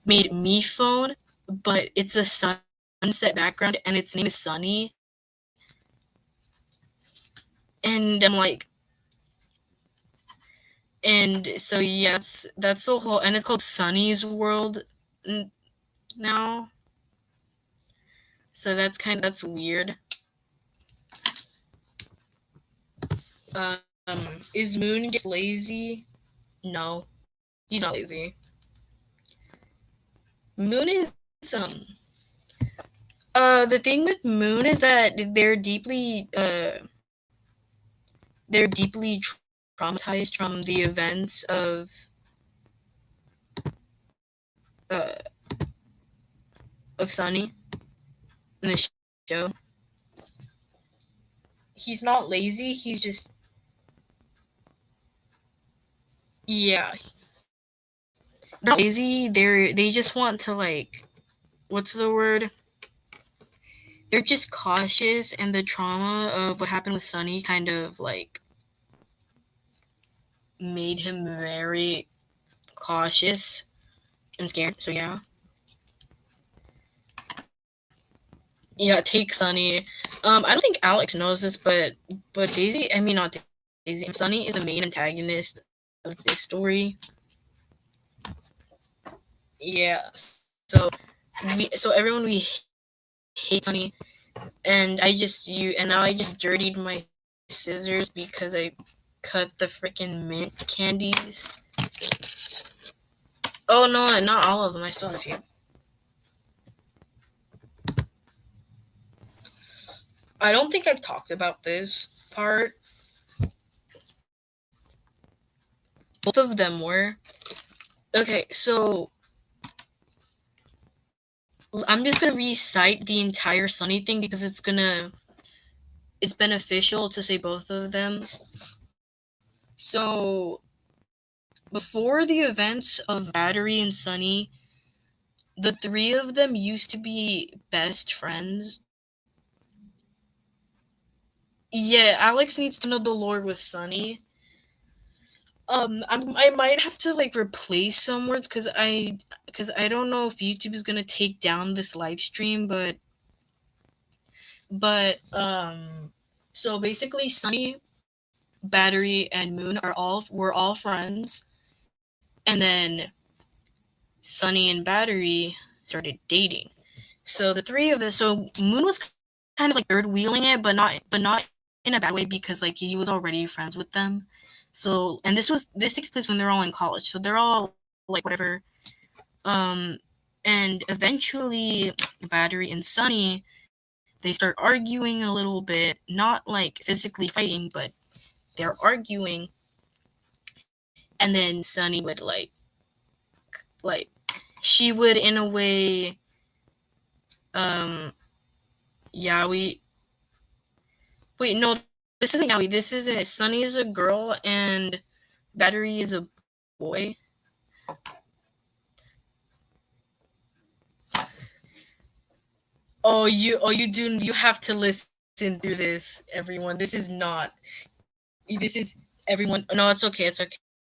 made me phone, but it's a sunset background, and its name is Sunny. And I'm like, and so yeah, that's the whole, and it's called Sunny's World now. So that's weird. Is Moon get lazy? No, he's not lazy. Moon is the thing with Moon is that they're deeply traumatized from the events uh of Sunny in the show. He's not lazy. He's just, yeah. They're not lazy. They just want to, like, what's the word? They're just cautious, and the trauma of what happened with Sunny kind of, like, made him very cautious and scared. So yeah. Yeah, take Sunny. I don't think Alex knows this, but Daisy, I mean not Daisy, Sunny is the main antagonist of this story. Yeah. So everyone, we hate Sunny, and now I just dirtied my scissors because I cut the freaking mint candies. Oh no, not all of them. I still have a few. I don't think I've talked about this part. Both of them were. Okay, so I'm just gonna recite the entire Sunny thing because it's beneficial to say both of them. So before the events of Battery and Sunny, the three of them used to be best friends. Yeah, Alex needs to know the lore with Sunny. I might have to, like, replace some words because I don't know if YouTube is gonna take down this live stream, but so basically, Sunny, Battery, and Moon were all friends, and then Sunny and Battery started dating. So the three of us. So Moon was kind of like third wheeling it, but not in a bad way because, like, he was already friends with them. So, and this takes place when they're all in college. So they're all, like, whatever. And eventually, Battery and Sunny, they start arguing a little bit, not like physically fighting, but they're arguing. And then Sunny would like she would, in a way, Yaoi. Wait, no, this isn't Yaoi. This isn't. Sunny is a girl and Battery is a boy. You have to listen through this, everyone. This is everyone. No, it's okay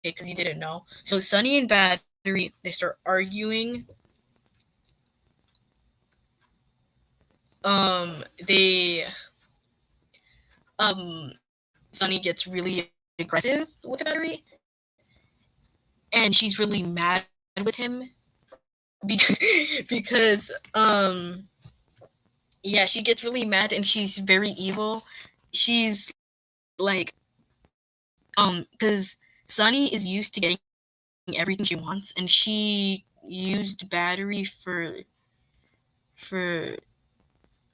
because you didn't know. So Sunny and Battery, they start arguing. They Sunny gets really aggressive with Battery, and she's really mad with him because yeah, she gets really mad and she's very evil. She's like because Sunny is used to getting everything she wants, and she used Battery for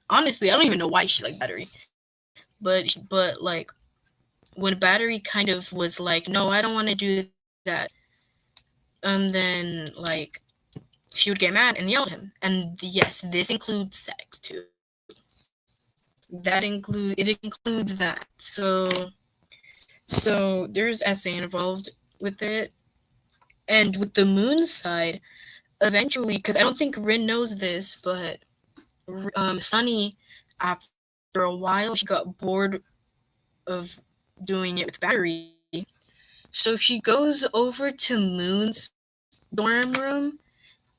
honestly, I don't even know why she liked Battery, but like, when Battery kind of was like, no, I don't want to do that, then, like, she would get mad and yell at him. And yes, this includes sex too. It includes that. So there's essay involved with it. And with the Moon side, eventually, because I don't think Rin knows this, but Sunny, after a while, she got bored of doing it with Battery, So she goes over to Moon's dorm room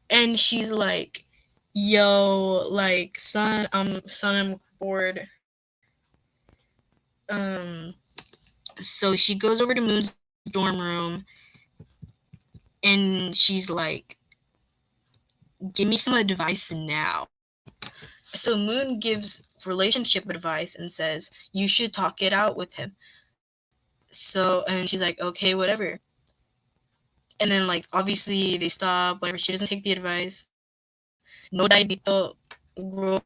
and she's like, "Yo, like, son, I'm bored." Um, so she goes over to Moon's dorm room and she's like, "Give me some advice now." So Moon gives relationship advice and says, "You should talk it out with him." So, and she's like, "Okay, whatever." And then, like, obviously they stop, whatever. She doesn't take the advice. No diabito, go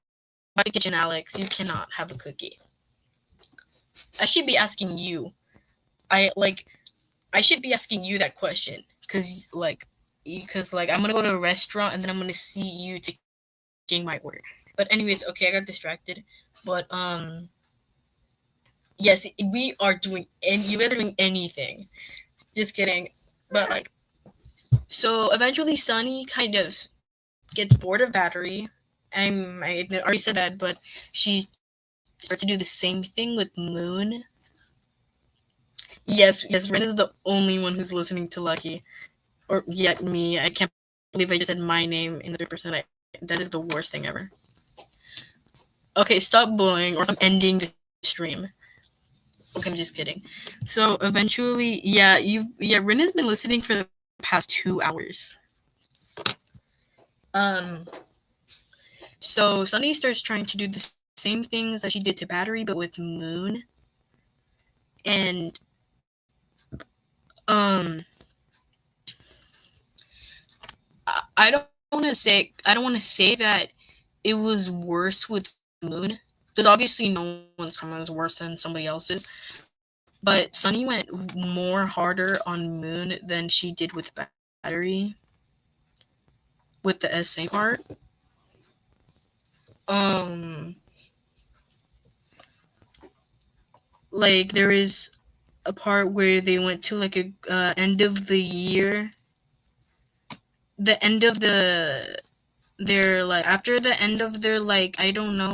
back to the kitchen, Alex. You cannot have a cookie. I should be asking you. I should be asking you that question, because I'm gonna go to a restaurant and then I'm gonna see you taking my order. But anyways, okay, I got distracted. But yes, we are doing, and you guys are doing anything. Just kidding. But like, so eventually Sunny kind of gets bored of Battery. I already said that, but she starts to do the same thing with Moon. Yes, Ren is the only one who's listening to Lucky. Or yet me. I can't believe I just said my name in the third person. That is the worst thing ever. Okay, stop bullying, or else I'm ending the stream. Okay, I'm just kidding. So eventually, Ren has been listening for the past 2 hours. Um, so Sunny starts trying to do the same things that she did to Battery, but with Moon. And um, I don't want to say that it was worse with Moon, because obviously no one's karma is worse than somebody else's. But Sunny went more harder on Moon than she did with Battery, with the essay part. Um, like there is a part where they went to like a end of the year, the end of their like after the end of their like I don't know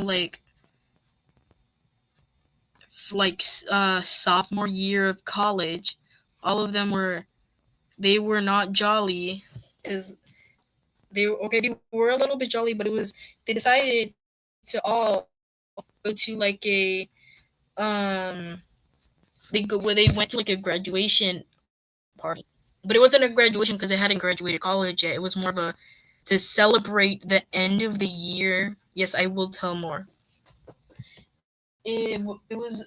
sophomore year of college. All of them they were not jolly because they were a little bit jolly, but they decided to all go to like a um they went to like a graduation party, but it wasn't a graduation because they hadn't graduated college yet. It was more of a to celebrate the end of the year. Yes, I will tell more. It was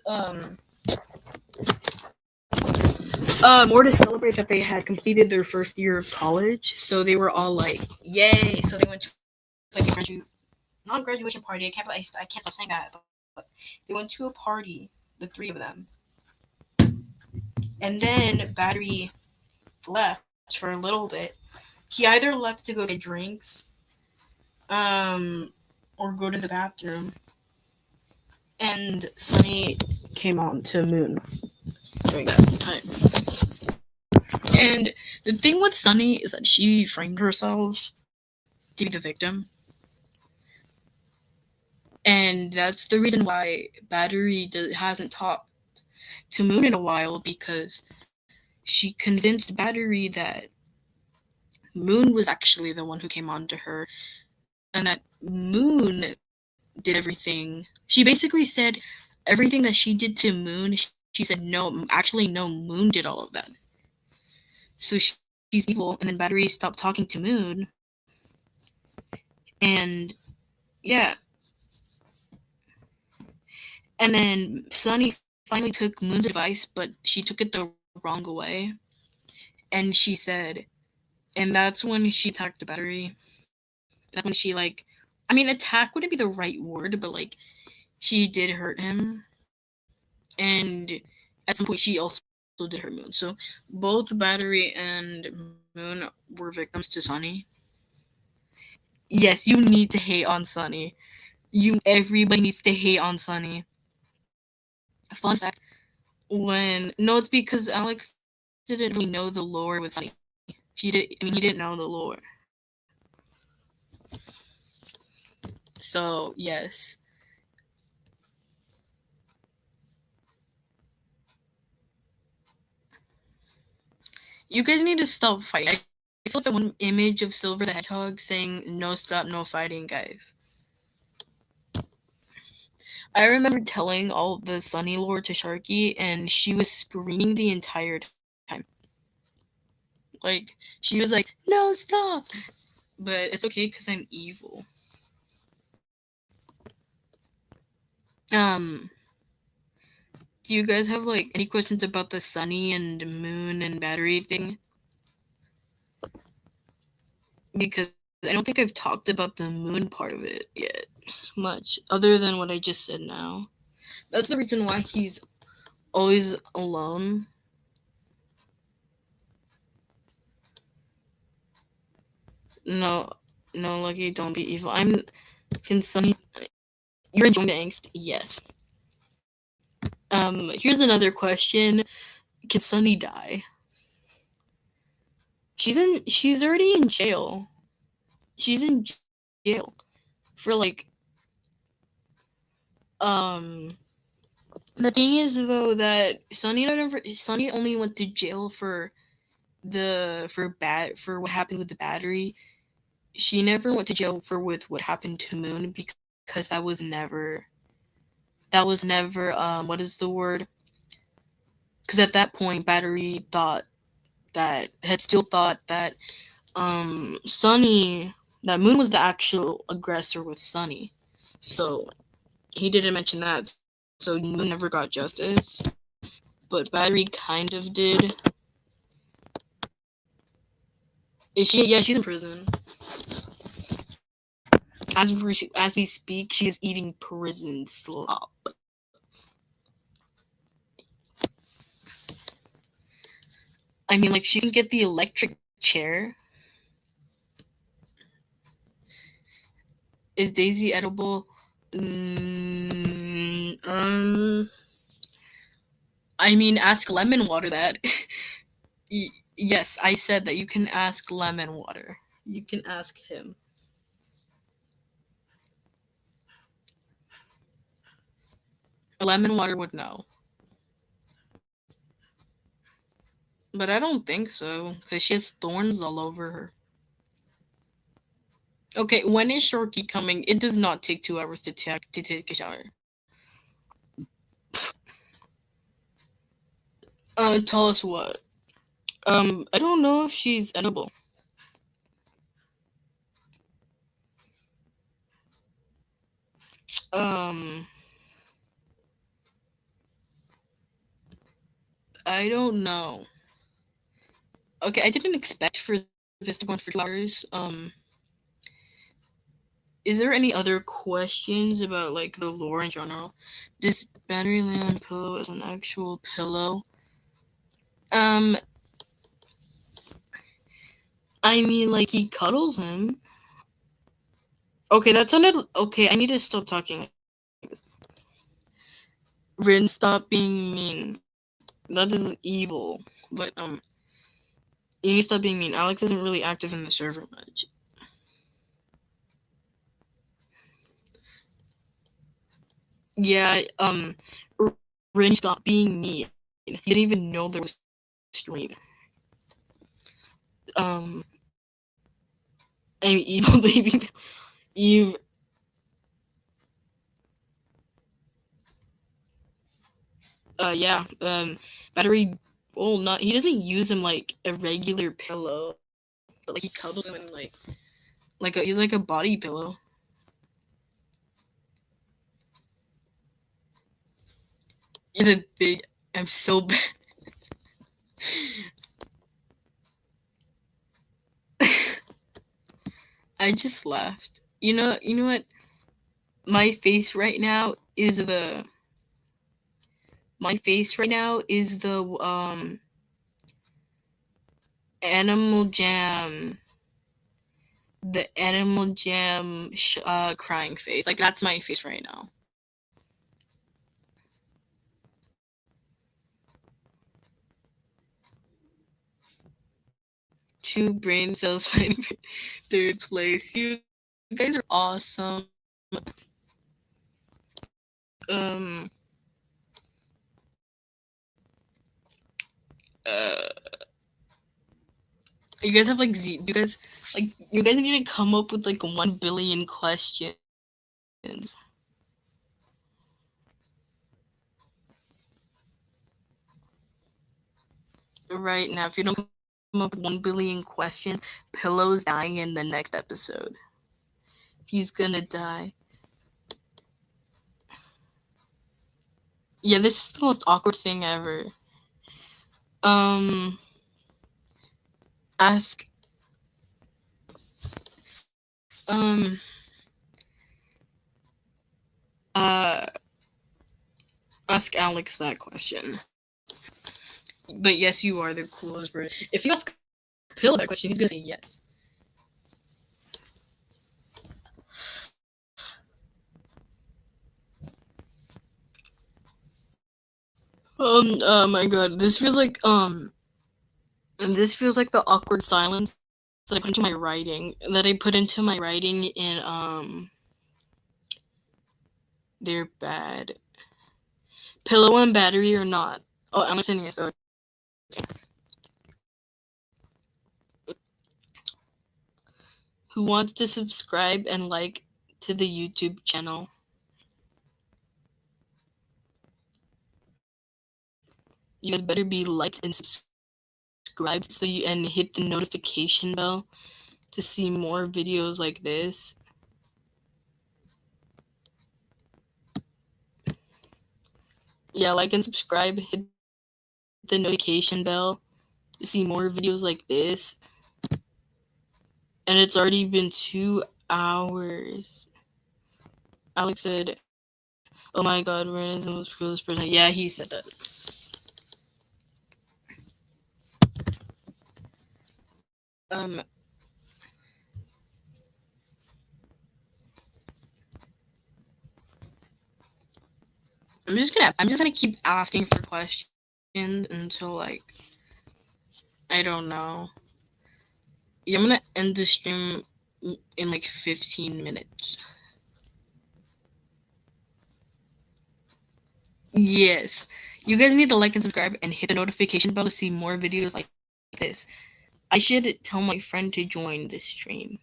more to celebrate that they had completed their first year of college. So they were all like, "Yay!" So they went to like a not graduation party. I can't stop saying that. But they went to a party, the three of them, and then Battery left for a little bit. He either left to go get drinks, or go to the bathroom, and Sunny came on to Moon during that time. And the thing with Sunny is that she framed herself to be the victim. And that's the reason why hasn't talked to Moon in a while, because she convinced Battery that Moon was actually the one who came on to her, and that Moon did everything. She basically said everything that she did to Moon, she said, no, actually, no, Moon did all of that. So she's evil, and then Battery stopped talking to Moon, and yeah. And then Sunny finally took Moon's advice, but she took it the wrong way. And she said, and that's when she attacked the Battery. That's when she, like, I mean, attack wouldn't be the right word, but, like, she did hurt him. And at some point, she also did hurt Moon. So both Battery and Moon were victims to Sunny. Yes, you need to hate on Sunny. Everybody needs to hate on Sunny. Fun fact, no, it's because Alex didn't really know the lore with Sunny. He didn't know the lore. So yes. You guys need to stop fighting. I feel like the one image of Silver the Hedgehog saying "No stop, no fighting," guys. I remember telling all the Sunny lore to Sharky, and she was screaming the entire time. Like, she was like, "No, stop!" But it's okay because I'm evil. Do you guys have like any questions about the Sunny and Moon and battery thing? Because I don't think I've talked about the Moon part of it yet much, other than what I just said now. That's the reason why he's always alone. No, no, Lucky, don't be evil. Can Sunny... You're enjoying the angst? Yes. Here's another question. Can Sunny die? She's already in jail. She's in jail for like the thing is though that Sunny only went to jail for what happened with the battery. She never went to jail for with what happened to Moon because that was never what is the word? Because at that point Battery still thought that Sunny, that Moon was the actual aggressor with Sunny. So he didn't mention that. So Moon never got justice. But Battery kind of did. Is she? Yeah, she's in prison. As we speak, she is eating prison slop. I mean, like, she can get the electric chair. Is Daisy edible? I mean, ask Lemon Water that. Yes, I said that you can ask Lemon Water. You can ask him. Lemon Water would know. But I don't think so, because she has thorns all over her. Okay, when is Sharky coming? It does not take 2 hours to take a shower. Tell us what. I don't know if she's edible. I don't know. Okay, I didn't expect for this to go on for 2 hours. Is there any other questions about, like, the lore in general? This battery lay on pillow is an actual pillow. I mean, like, he cuddles him. Okay, that sounded... Okay, I need to stop talking. Rin, stop being mean. That is evil. But, you need to stop being mean. Alex isn't really active in the server much. Yeah, Rin, stop being mean. He didn't even know there was a stream. I'm evil baby. Eve. Yeah, Battery, well, not, he doesn't use him like a regular pillow, but like he cuddles him and he's like a body pillow. You're the big, I'm so bad. I just laughed. You know what? My face right now is the Animal Jam, the Animal Jam crying face. Like, that's my face right now. Two brain cells fighting for third place. You guys are awesome. You guys have like you guys need to come up with like 1 billion questions. Right now, if you don't come up with 1 billion questions, Pillow's dying in the next episode. He's gonna die. Yeah, this is the most awkward thing ever. Ask uh ask Alex that question. But yes, you are the coolest bird. If you ask Pillow that question, he's gonna say yes. Oh my god, this feels like the awkward silence that I put into my writing. In They're Bad. Pillow and Battery or Not. Oh, I'm sending it. So okay. Who wants to subscribe and like to the YouTube channel? You guys better be liked and subscribed and hit the notification bell to see more videos like this. Yeah, like and subscribe, hit the notification bell to see more videos like this. And it's already been 2 hours. Alex said, "Oh my god, Ren is the most coolest person." Yeah, he said that. I'm just gonna keep asking for questions until like I don't know. Yeah, I'm gonna end the stream in like 15 minutes. Yes. You guys need to like and subscribe and hit the notification bell to see more videos like this. I should tell my friend to join this stream.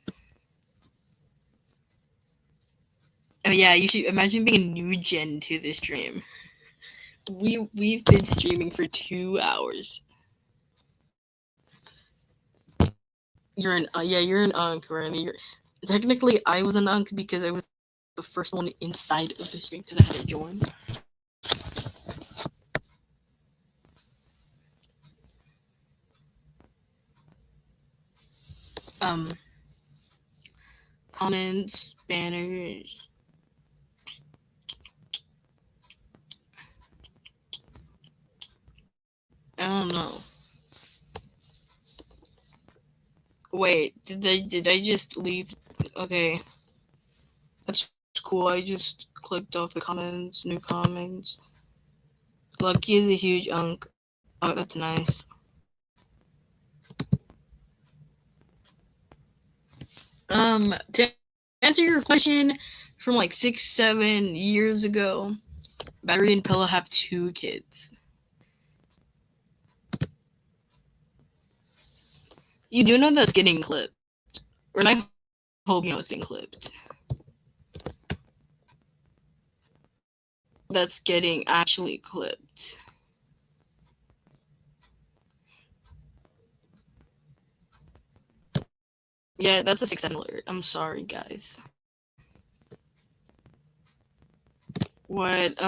Oh yeah, you should imagine being a new gen to this stream. We've been streaming for 2 hours. You're an unk, Randy. Technically, I was an unk because I was the first one inside of the stream because I had to join. Comments, banners. I don't know. Wait, did I just leave? Okay. That's cool. I just clicked off the comments, new comments. Lucky is a huge unk. Oh, that's nice. To answer your question from like 6-7 years ago, Battery and Pillow have 2 kids. You do know that's getting clipped. Or I hope you know it's getting clipped. That's getting actually clipped. Yeah, that's a 6-7 alert. I'm sorry, guys. What,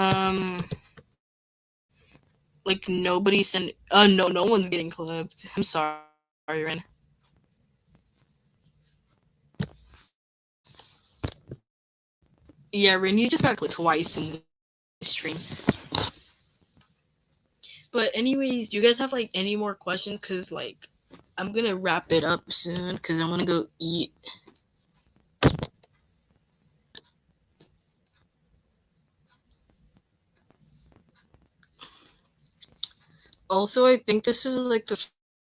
like nobody sent. No one's getting clipped. I'm sorry, Ren. Yeah, Ren, you just got clipped twice in the stream. But anyways, do you guys have like any more questions? Cause like I'm gonna wrap it up soon because I want to go eat. Also, I think this is like the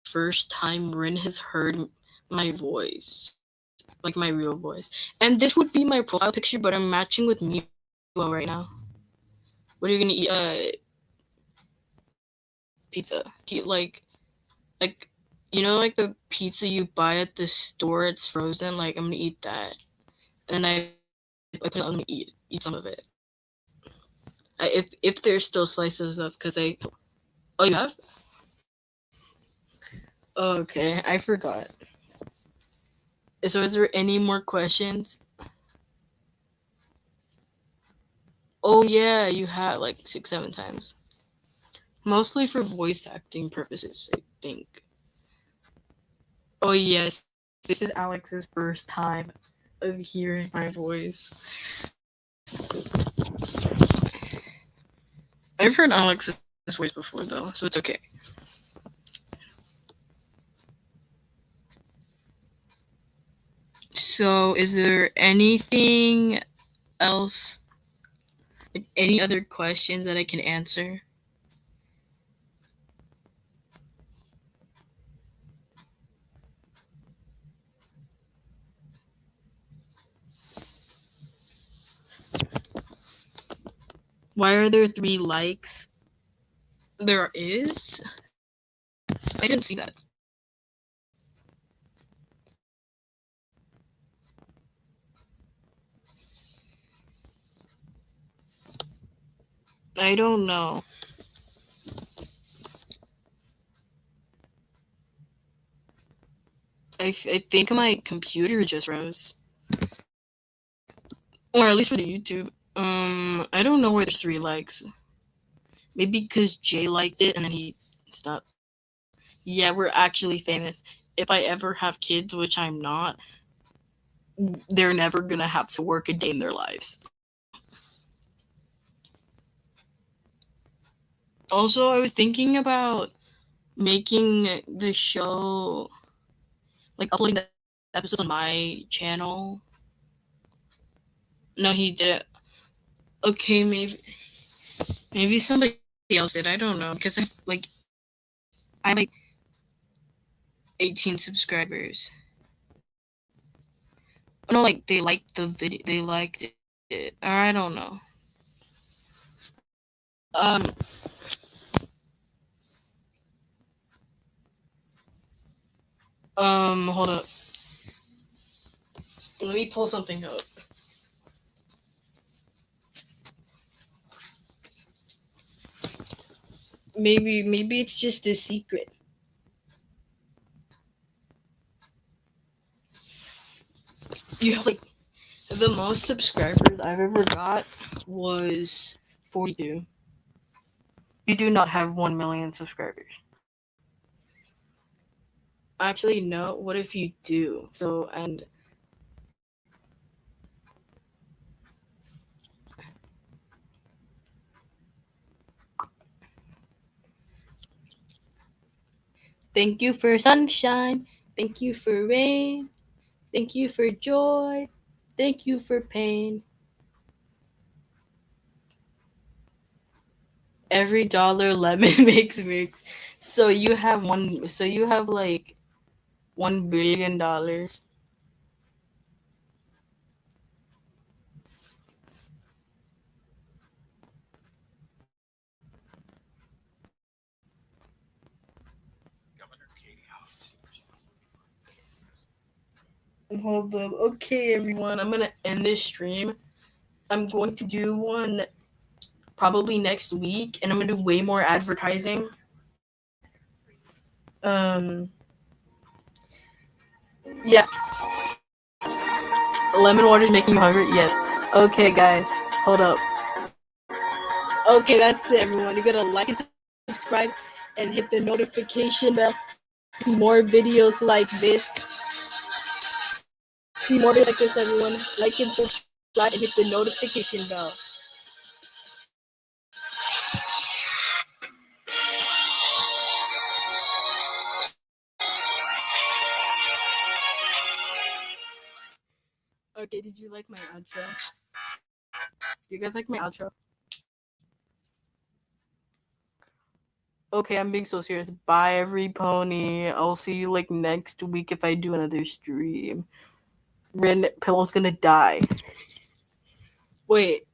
first time Rin has heard my voice, like my real voice. And this would be my profile picture, but I'm matching with Miwa right now. What are you gonna eat? Pizza. Like You know, like the pizza you buy at the store, it's frozen. Like I'm gonna eat that, and then I put it on. I'm gonna eat some of it. If there's still slices of, because I. Oh, you have? Oh, okay, I forgot. So, is there any more questions? Oh yeah, you have like 6, 7 times. Mostly for voice acting purposes, I think. Oh yes, this is Alex's first time of hearing my voice. I've heard Alex's voice before though, so it's okay. So, is there anything else, like any other questions that I can answer? Why are there 3 likes? There is? I didn't see that. I don't know. I think my computer just froze. Or at least for the YouTube. I don't know where there's 3 likes. Maybe because Jay liked it and then he stopped. Yeah, we're actually famous. If I ever have kids, which I'm not, they're never gonna have to work a day in their lives. Also, I was thinking about making the show, like uploading the episodes on my channel. No, he did it. Okay, maybe somebody else did. I don't know, because I have like 18 subscribers. Oh, no, like they liked the video. They liked it. Or I don't know. Um. Hold up. Let me pull something up. Maybe it's just a secret. You have like the most subscribers I've ever got was 42. You do not have 1 million subscribers. Actually, no. What if you do? So and thank you for sunshine. Thank you for rain. Thank you for joy. Thank you for pain. Every dollar lemon makes mix. So you have one. So you have like $1 billion. Hold up. Okay, everyone. I'm gonna end this stream. I'm going to do one probably next week, and I'm gonna do way more advertising. Um. Yeah. Lemon water is making you hungry. Yes. Okay, guys. Hold up. Okay, that's it, everyone. You gotta like and subscribe and hit the notification bell to see more videos like this. See more videos like this, everyone. Like and subscribe and hit the notification bell. Okay, did you like my outro? Do you guys like my outro? Okay, I'm being so serious. Bye, every pony. I'll see you like next week if I do another stream. Ren Pillow's gonna die. Wait,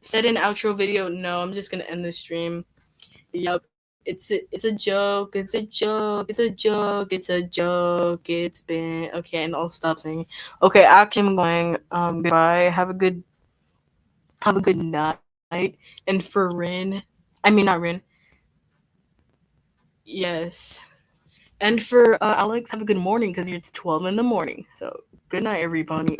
said an outro video? No, I'm just gonna end the stream. Yup. It's a joke. It's a joke. It's a joke. It's a joke. It's been okay, and I'll stop singing. Okay, actually, I'm going. Goodbye. Have a good night. And for Rin, I mean not Rin. Yes. And for Alex, have a good morning because it's 12 in the morning. So good night, everybody.